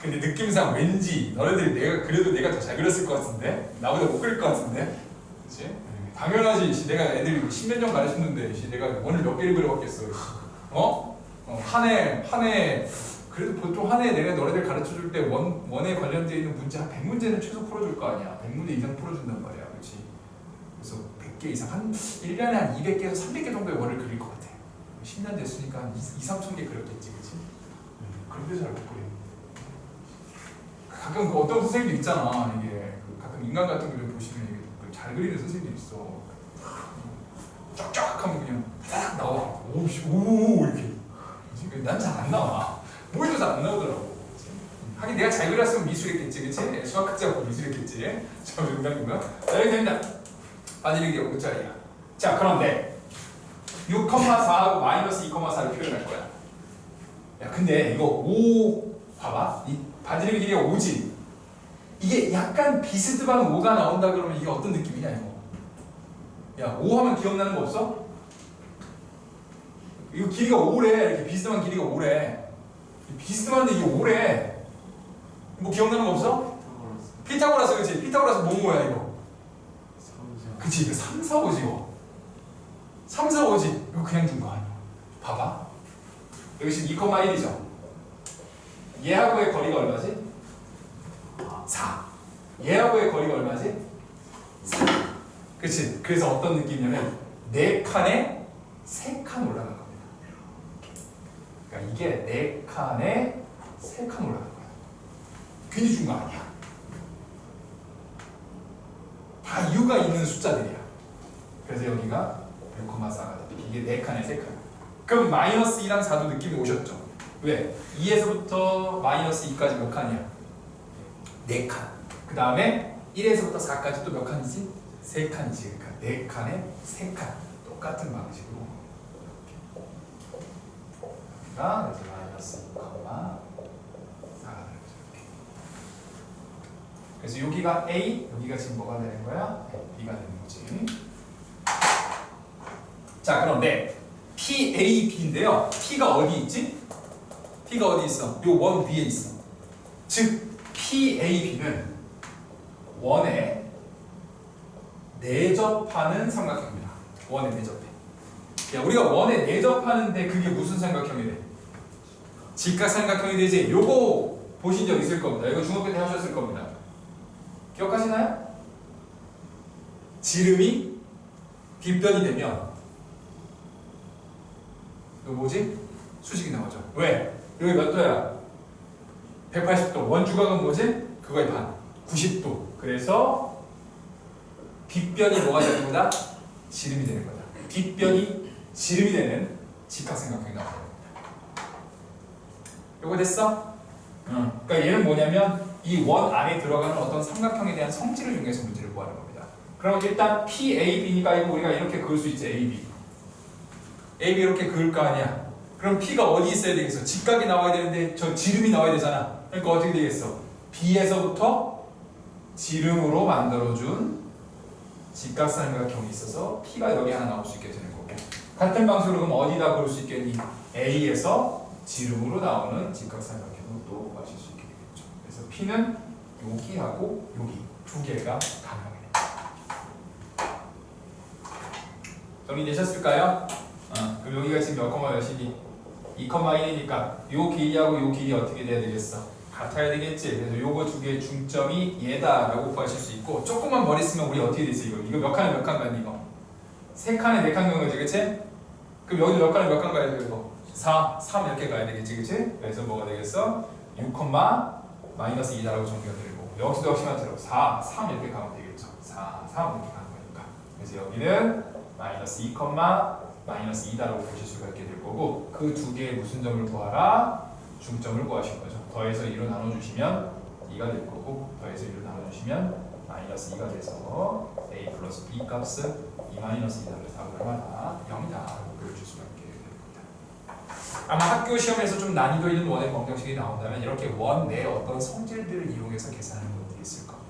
근데 느낌상 왠지 너네들이 그래도 내가 더 잘 그렸을 것 같은데 나보다 못 그릴 것 같은데, 그렇지? 당연하지. 내가 애들 10년 전 가르쳤는데 내가 원을 몇 개를 그려봤겠어. 한 해 그래도 보통 한 해 내가 너네들 가르쳐줄 때 원에 관련되어 있는 문제 한 100문제는 최소 풀어줄 거 아니야. 100문제 이상 풀어준단 말이야, 그렇지? 그래서 100개 이상 한 1년에 한 200개에서 300개 정도의 원을 그릴 것 같아. 10년 됐으니까 한 2,3천 개 그렸겠지, 그렇지? 그런데 잘 못 그려. 가끔 그 어떤 선생님도 있잖아. 이게 가끔 인간 같은 거 좀 보시면 이게 잘 그리는 선생님도 있어. 쫙쫙하면 그냥 딱 나와. 오 이렇게. 난 잘 안 나와. 보이도 잘 안 나오더라고. 하긴 내가 잘 그렸으면 미술했겠지, 그렇지? 수학학자고 미술했겠지. 저 농담이고요. 자, 이렇게 됩니다. 반지름이 5짜리야. 자, 그런데 6,4하고 마이너스 2,4를 표현할 거야. 야, 근데 이거 5 봐봐. 이 반지름의 길이가 5지. 이게 약간 비스듬한 5가 나온다 그러면 이게 어떤 느낌이냐 이거. 야, 5 하면 기억나는 거 없어? 이거 길이가 5래. 이렇게 비스듬한 길이가 5래. 비스듬한데 이게 5래. 뭐 기억나는 거 없어? 피타고라스, 그치? 피타고라스 뭐야 이거? 그치? 이거 3, 4, 5지 이거. 3, 4, 5지. 이거 그냥 준 거 아니야. 봐봐. 여기 지금 2,1이죠? 얘하고의 거리가 얼마지? 4. 얘하고의 거리가 얼마지? 4. 그치? 그래서 어떤 느낌이냐면 4칸에 3칸 올라간 겁니다. 그러니까 이게 4칸에 3칸 올라간 거야. 괜히 준 거 아니야. 다 이유가 있는 숫자들이야. 그래서 여기가 6,4가 돼. 이게 4칸에 3칸. 그럼 마이너스 2랑 4도 느낌이 오셨죠? 왜? 2에서부터 마이너스 2까지 몇 칸이야? 4칸. 그 다음에 1에서부터 4까지 또 몇 칸이지? 3칸이지. 그러니까 4칸에 3칸. 똑같은 방식으로. 그래서 마이너스 2,4가 되는 그래서 여기가 A, 여기가 지금 뭐가 되는 거야? B가 되는 거지. 자, 그런데 PAB인데요. P가 어디 있지? P가 어디 있어? 요 원 위에 있어. 즉 PAB는 원에 내접하는 삼각형입니다. 원에 내접해. 야, 우리가 원에 내접하는데 그게 무슨 삼각형이 돼? 직각 삼각형이 되지. 요거 보신 적 있을 겁니다. 이거 중학교 때 하셨을 겁니다. 기억하시나요? 지름이 빗변이 되면 이거 뭐지? 수직이 나오죠. 왜? 여기 몇 도야? 180도. 원주각은 뭐지? 그거의 반. 90도. 그래서 빗변이 뭐가 되는 거다? 지름이 되는 거다. 빗변이 지름이 되는 직각삼각형이 나와요. 요거 됐어? 그러니까 얘는 뭐냐면 이 원 안에 들어가는 어떤 삼각형에 대한 성질을 이용해서 문제를 구하는 겁니다. 그럼 일단 PAB니까 이거 우리가 이렇게 그을 수 있지. AB 이렇게 그을 거 아니야. 그럼 P가 어디 있어야 되겠어? 직각이 나와야 되는데 저 지름이 나와야 되잖아. 그러니까 어떻게 되겠어? B에서부터 지름으로 만들어준 직각삼각형이 있어서 P가 여기 하나 나올 수 있게 되는 거고, 같은 방식으로 그럼 어디다 그럴 수 있겠니? A에서 지름으로 나오는 직각삼각형을 또 구하실 수 있게 되겠죠. 그래서 P는 여기하고 여기 두 개가 가능해요. 정리되셨을까요? 그럼 여기가 지금 몇 콤마 몇이니? 2,1이니까 요 길이하고 요 길이 어떻게 돼야 되겠어? 같아야 되겠지. 그래서 요거 두 개의 중점이 얘다라고 구하실 수 있고, 조금만 머리 쓰면 우리 어떻게 됐어? 이거 몇 칸에 몇 칸 가니 이거? 세 칸에 네 칸 가는 거지, 그치? 그럼 여기도 몇 칸에 몇 칸 가야 돼? 이거 4, 3 이렇게 가야 되겠지, 그치? 그래서 뭐가 되겠어? 6, 마이너스 2다라고 정리가 되고, 여기도 역시나 들어 4, 3 이렇게 가면 되겠죠. 4, 3 이렇게 가는 거니까. 그래서 여기는 마이너스 2, 마이너스 2다라고 보실 수가 있게 될 거고, 그 두 개의 무슨 점을 구하라? 중점을 구하실 거죠. 더해서 2로 나눠주시면 2가 될 거고, 더해서 2로 나눠주시면 마이너스 2가 돼서 a 플러스 b 값은 2 마이너스 2다. 그래서 답은 얼마다? 0이다. 그려줄 수가 있게 될 겁니다. 아마 학교 시험에서 좀 난이도 있는 원의 방정식이 나온다면 이렇게 원 내 어떤 성질들을 이용해서 계산하는 것들이 있을 겁니다.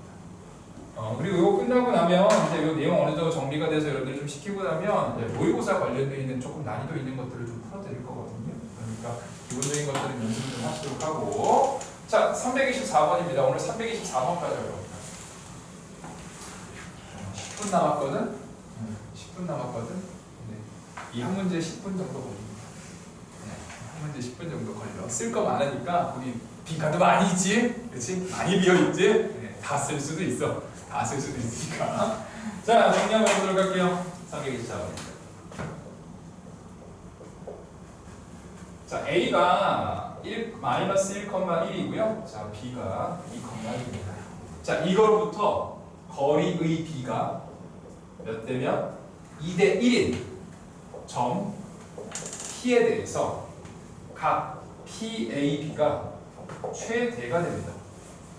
그리고 이거 끝나고 나면 이제 이 내용 어느 정도 정리가 돼서 여러분들 좀 시키고 나면 이제 모의고사 관련되어 있는 조금 난이도 있는 것들을 좀 풀어드릴 거거든요. 그러니까 기본적인 것들은 연습 좀 하시도록 하고, 자 324번입니다. 오늘 324번까지 어려웁니다. 10분 남았거든? 10분 남았거든? 네. 이 한 문제 10분 정도 걸립니다. 네. 한 문제 10분 정도 걸려. 쓸 거 많으니까 우리 빈칸도 많이 있지? 그렇지? 많이 비어있지? 네. 다 쓸 수도 있어. 다 쓸 수도 있으니까. 자, 정리 한번 해보도록 할게요. 324번입니다. 자, A가 마이너스 1,1이고요. 자, B가 2,1입니다. 자, 이거로부터 거리의 B가 몇 대면 2대 1인 점 P에 대해서 각 PAB가 최대가 됩니다.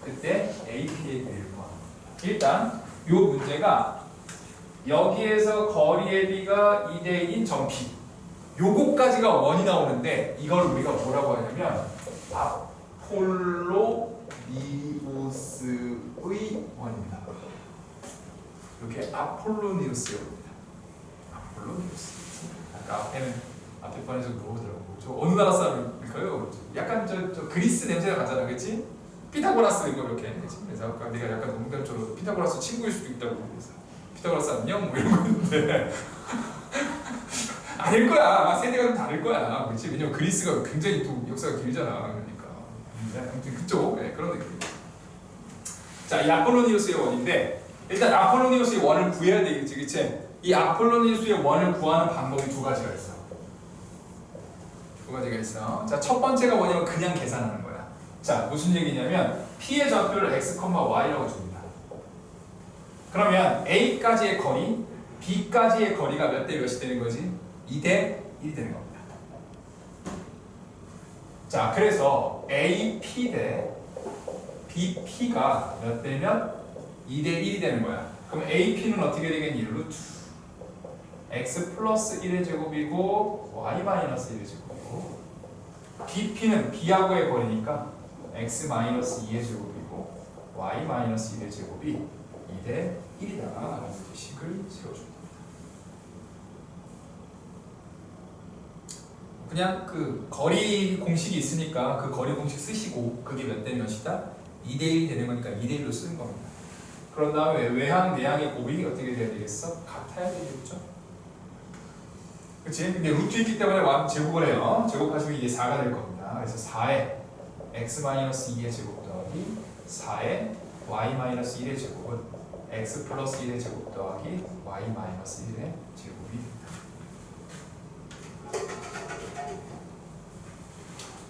그때 AP의 비를 구합니다. 일단 이 문제가 여기에서 거리의 B가 2대 1인 점 P, 요거까지가 원이 나오는데 이걸 우리가 뭐라고 하냐면 아폴로니우스의 원입니다. 이렇게 아폴로니우스의 원입니다. 아폴로니우스. 아까 앞에 번에서 물어보더라고. 저 어느 나라 사람일까요? 약간 저 그리스 냄새가 나잖아, 그렇지? 피타고라스 이거 이렇게, 그렇지? 그래서 아까 내가 약간 농담처럼 피타고라스 친구일 수도 있다고 그래서 피타고라스 안녕 뭐 이런 거 있는데. 아닐 거야. 아마 세대가 좀 다를 거야. 그렇지? 왜냐면 그리스가 굉장히 또 역사가 길잖아. 그러니까. 아무튼 그쪽, 네, 그런 느낌. 자, 이 아폴로니우스의 원인데, 일단 아폴로니우스의 원을 구해야 되겠지, 그치? 이 아폴로니우스의 원을 구하는 방법이 두 가지가 있어. 두 가지가 있어. 자, 첫 번째가 뭐냐면 그냥 계산하는 거야. 자, 무슨 얘기냐면 P의 좌표를 x, y라고 줍니다. 그러면 A까지의 거리, B까지의 거리가 몇 대 몇이 되는 거지? 2대 1이 되는 겁니다. 자, 그래서 AP 대 BP가 몇 대면 2대 1이 되는 거야. 그럼 AP는 어떻게 되겠니? 루트 x 플러스 1의 제곱이고 y 마이너스 1의 제곱이고, BP는 B하고의 거리니까 x 마이너스 2의 제곱이고 y 마이너스 1의 제곱이 2대 1이다 라는 식을 세워줍니다. 그냥 그 거리 공식이 있으니까 그 거리 공식 쓰시고 그게 몇 대 몇이다? 2대 1이 되는 거니까 2대 1로 쓰는 겁니다. 그런 다음에 외항, 내항의 곱이 어떻게 돼야 되겠어? 같아야 되겠죠? 그치? 근데 루트 있기 때문에 제곱을 해요. 제곱하시면 이게 4가 될 겁니다. 그래서 4에 x-2의 제곱 더하기 4에 y-1의 제곱은 x 플러스 1의 제곱 더하기 y-1의 제곱이 됩니다.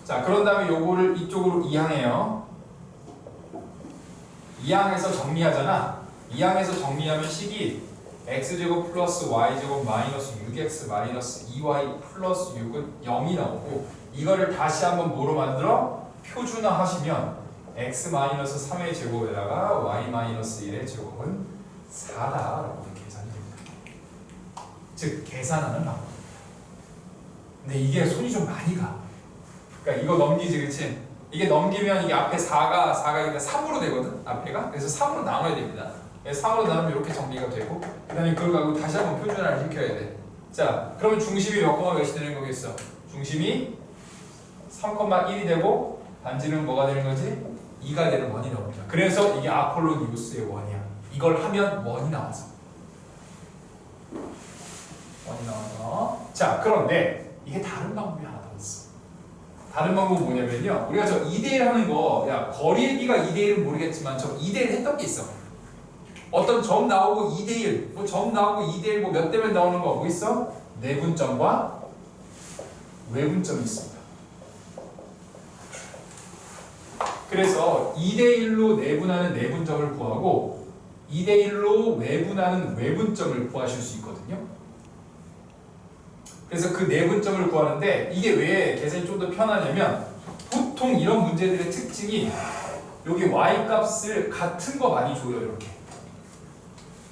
자, 그런 다음에 요거를 이쪽으로 이항해요. 이항해서 정리하잖아. 이항해서 정리하면 식이 x제곱 플러스 y제곱 마이너스 6x 마이너스 2y 플러스 6은 0이 나오고, 이거를 다시 한번 뭐로 만들어? 표준화 하시면 x 마이너스 3의 제곱에다가 y 마이너스 1의 제곱은 4다라고 계산이 됩니다. 즉 계산하는 방법. 근데 이게 손이 좀 많이 가. 그러니까 이거 넘기지, 그치? 이게 넘기면 이게 앞에 4가 그러니까 3으로 되거든, 앞에가. 그래서 3으로 나눠야 됩니다. 그래서 3으로 나누면 이렇게 정리가 되고, 그 다음에 그걸 가지고 다시 한번 표준화를 시켜야 돼. 자, 그러면 중심이 몇 콤마 몇이 되는 거겠어? 중심이 3,1이 되고, 반지름은 뭐가 되는 거지? 2가 되는 원이 나옵니다. 그래서 이게 아폴로니우스의 원이야. 이걸 하면 원이 나와서. 원이 나와서. 자, 그런데 이게 다른 방법이 하나 더 있어. 다른 방법은 뭐냐면요. 우리가 저 2대1 하는 거, 야, 거리의 비가 2대1은 모르겠지만 저 2대1 했던 게 있어. 어떤 점 나오고 2대1, 뭐 점 나오고 2대1 뭐 몇 대면 나오는 거 뭐 있어? 내분점과 외분점이 있습니다. 그래서 2대1로 내분하는 내분점을 구하고 2대1로 외분하는 외분점을 구하실 수 있거든요. 그래서 그 내분점을 구하는데 이게 왜 계산이 좀 더 편하냐면 보통 이런 문제들의 특징이 여기 y-값을 같은 거 많이 줘요. 이렇게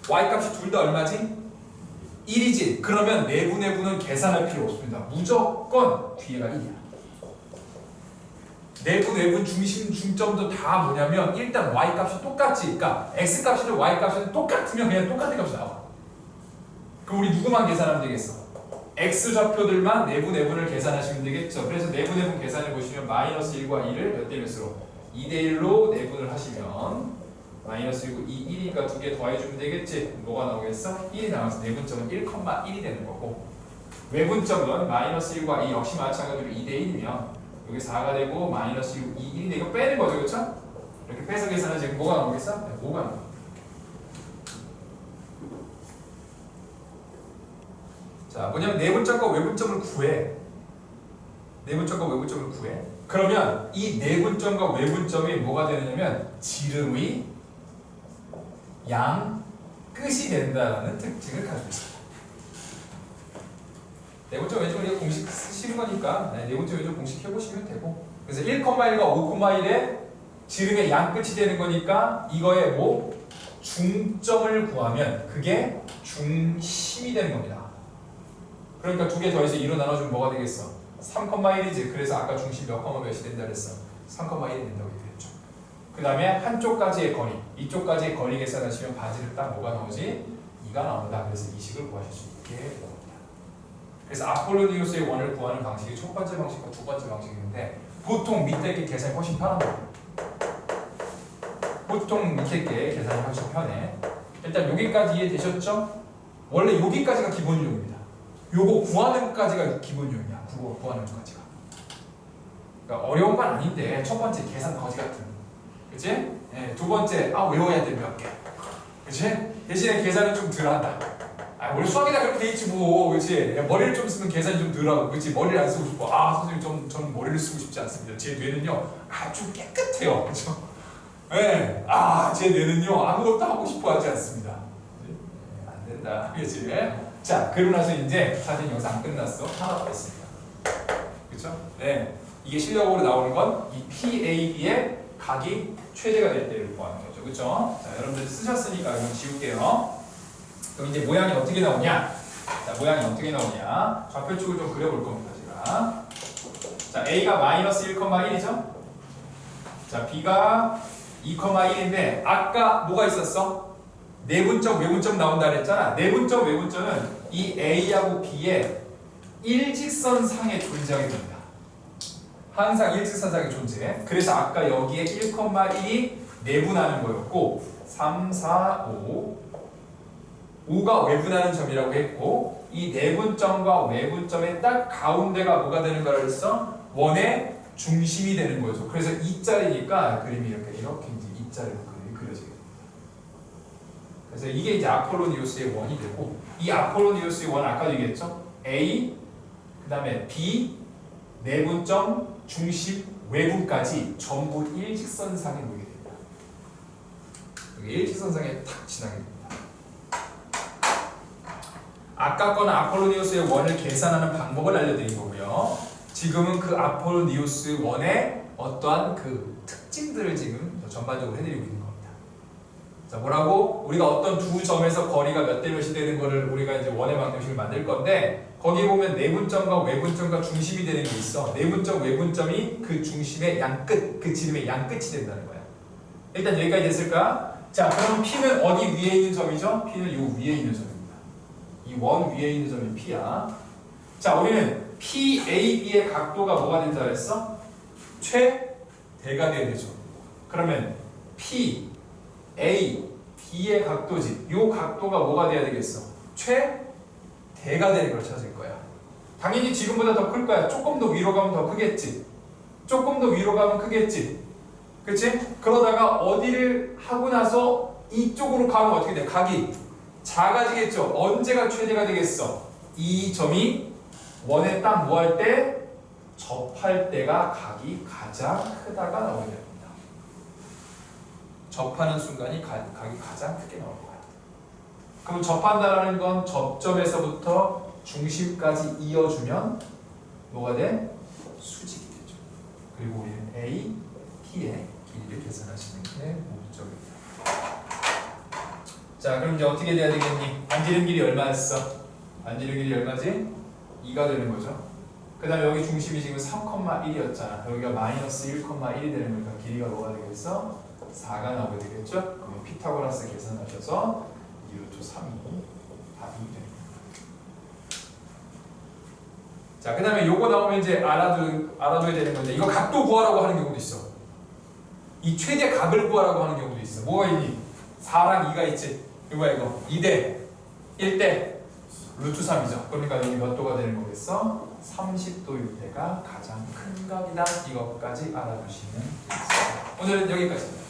y-값이 둘 다 얼마지? 1이지. 그러면 내분은 계산할 필요 없습니다. 무조건 뒤에가 1이야. 내분, 외분, 중심, 중점도 다 뭐냐면 일단 y-값이 똑같지. 그러니까 x-값이든 y-값이든 똑같으면 그냥 똑같은 값이 나와. 그럼 우리 누구만 계산하면 되겠어? x좌표들만 내분, 외분을 계산하시면 되겠죠. 그래서 내분, 외분 계산해 보시면 마이너스 1과 2를 몇 대 몇으로? 2대1로 내분을 하시면 마이너스 1고 2, 1이니까 두 개 더해주면 되겠지. 뭐가 나오겠어? 1이 나와서 내분점은 1,1이 되는 거고 외분점은 마이너스 1과 2 역시 마찬가지로 2대1이면 여기 4가 되고 마이너스 2, 1인데 이거 빼는 거죠, 그렇죠? 이렇게 빼서 계산하시면 뭐가 나오겠어? 네, 5가 나옵니다. 자, 뭐냐면 내분점과 외분점을 구해. 내분점과 외분점을 구해. 그러면 이 내분점과 외분점이 뭐가 되느냐면 지름의 양 끝이 된다는 특징을 가지고 있습니다. 내분점 외분점 우리가 공식 쓰시는 거니까 내분점 외분점 공식 해보시면 되고 그래서 1,1과 5,1의 지름의 양 끝이 되는 거니까 이거의 뭐 중점을 구하면 그게 중심이 되는 겁니다. 그러니까 두 개 더해서 2로 나눠주면 뭐가 되겠어? 3,1이지. 그래서 아까 중심 몇 콤마 몇이 된다 그랬어? 3,1이 된다고 얘기했죠. 그 다음에 한쪽까지의 거리, 이쪽까지의 거리 계산하시면 바지를 딱 뭐가 나오지? 2가 나온다. 그래서 이 식을 구하실 수 있게 됩니다. 그래서 아폴로니우스의 원을 구하는 방식이 첫 번째 방식과 두 번째 방식인데 보통 밑에 게 계산이 훨씬 편합니다. 보통 밑에 게 계산이 훨씬 편해. 일단 여기까지 이해되셨죠? 원래 여기까지가 기본 유형입니다. 요거 구하는 것까지가 기본 유형이야. 구하는 것까지가. 그러니까 어려운 건 아닌데 첫 번째 계산 거지 같은. 그치? 네, 두 번째 외워야 돼 몇 개. 그치? 대신에 계산은 좀 덜 한다. 원래 수학이다 그렇게 돼 있지 뭐. 그치? 머리를 좀 쓰면 계산이 좀 덜 하고. 그치? 머리를 안 쓰고 싶어. 선생님 저는 머리를 쓰고 싶지 않습니다. 제 뇌는요 좀 깨끗해요. 그쵸? 네. 제 뇌는요 아무것도 하고 싶어 하지 않습니다. 안 된다. 그치? 자, 그러고 나서 이제 사진 영상 안 끝났어. 하나 더 있습니다. 그쵸? 네. 이게 실력으로 나오는 건 이 PAB의 각이 최대가 될 때를 구하는 거죠. 그쵸? 자, 여러분들 쓰셨으니까 이건 지울게요. 그럼 이제 모양이 어떻게 나오냐? 자, 모양이 어떻게 나오냐? 좌표축을 좀 그려볼 겁니다, 제가. 자, A가 마이너스 1,1이죠? 자, B가 2,1인데 아까 뭐가 있었어? 내분점, 외분점 나온다 그랬잖아. 내분점, 외분점은 이 A하고 B의 일직선상에 존재하게 됩니다. 항상 일직선상에 존재해. 그래서 아까 여기에 1,1이 내분하는 거였고 3, 4, 5가 외분하는 점이라고 했고 이 내분점과 외분점의 딱 가운데가 뭐가 되는 거라 그랬어? 원의 중심이 되는 거죠. 그래서 이자리니까 그림이 이렇게 이제 이자리로 그려지게 됩니다. 그래서 이게 이제 아폴로니우스의 원이 되고 이 아폴로니우스의 원 아까 얘기했죠? A, 그 다음에 B, 내분점, 중심, 외분까지 전부 일직선상에 놓이게 됩니다. 여기 일직선상에 탁 지나게 됩니다. 아까 거는 아폴로니우스의 원을 계산하는 방법을 알려드린 거고요. 지금은 그 아폴로니우스 원의 어떠한 그 특징들을 지금 전반적으로 해드리고 있는 겁니다. 자, 뭐라고? 우리가 어떤 두 점에서 거리가 몇 대 몇이 되는 거를 우리가 이제 원의 방정식을 만들 건데 거기 보면 내분점과 외분점과 중심이 되는 게 있어. 내분점, 외분점이 그 중심의 양끝, 그 지름의 양끝이 된다는 거야. 일단 여기까지 됐을까? 자, 그럼 P는 어디 위에 있는 점이죠? P는 요 위에 있는 점입니다. 이 원 위에 있는 점이 P야. 자, 우리는 PAB의 각도가 뭐가 된다 그랬어? 최대가 돼야 되죠. 그러면 P, A, B의 각도지. 요 각도가 뭐가 돼야 되겠어? 최대가 되는 걸 찾을 거야. 당연히 지금보다 더 클 거야. 조금 더 위로 가면 더 크겠지. 조금 더 위로 가면 크겠지. 그치? 그러다가 어디를 하고 나서 이쪽으로 가면 어떻게 돼? 각이 작아지겠죠. 언제가 최대가 되겠어? 이 점이 원에 딱 뭐 할 때? 접할 때가 각이 가장 크다가 나오게 됩니다. 접하는 순간이 각이 가장 크게 나올 거야. 그럼 접한다라는 건 접점에서부터 중심까지 이어주면 뭐가 돼? 수직이 되죠. 그리고 우리는 A, T의 길이를 계산하시는 게 목적입니다. 자, 그럼 이제 어떻게 돼야 되겠니? 반지름 길이 얼마였어? 반지름 길이 얼마지? 2가 되는 거죠. 그 다음에 여기 중심이 지금 3,1이었잖아. 여기가 마이너스 1,1이 되는 거니까 길이가 뭐가 되겠어? 4가 나오게 되겠죠? 그러면 피타고라스 계산하셔서 2루트 3이 답이 됩니다. 자, 그 다음에 요거 나오면 이제 알아둬야 되는 건데 이거 각도 구하라고 하는 경우도 있어. 이 최대 각을 구하라고 하는 경우도 있어. 뭐가 있니? 4랑 2가 있지. 이거야 이거. 2대 1대 루트 3이죠. 그러니까 여기 몇 도가 되는 거겠어? 30도일 때가 가장 큰 각이다. 이것까지 알아두시면 되겠습니다. 오늘은 여기까지입니다.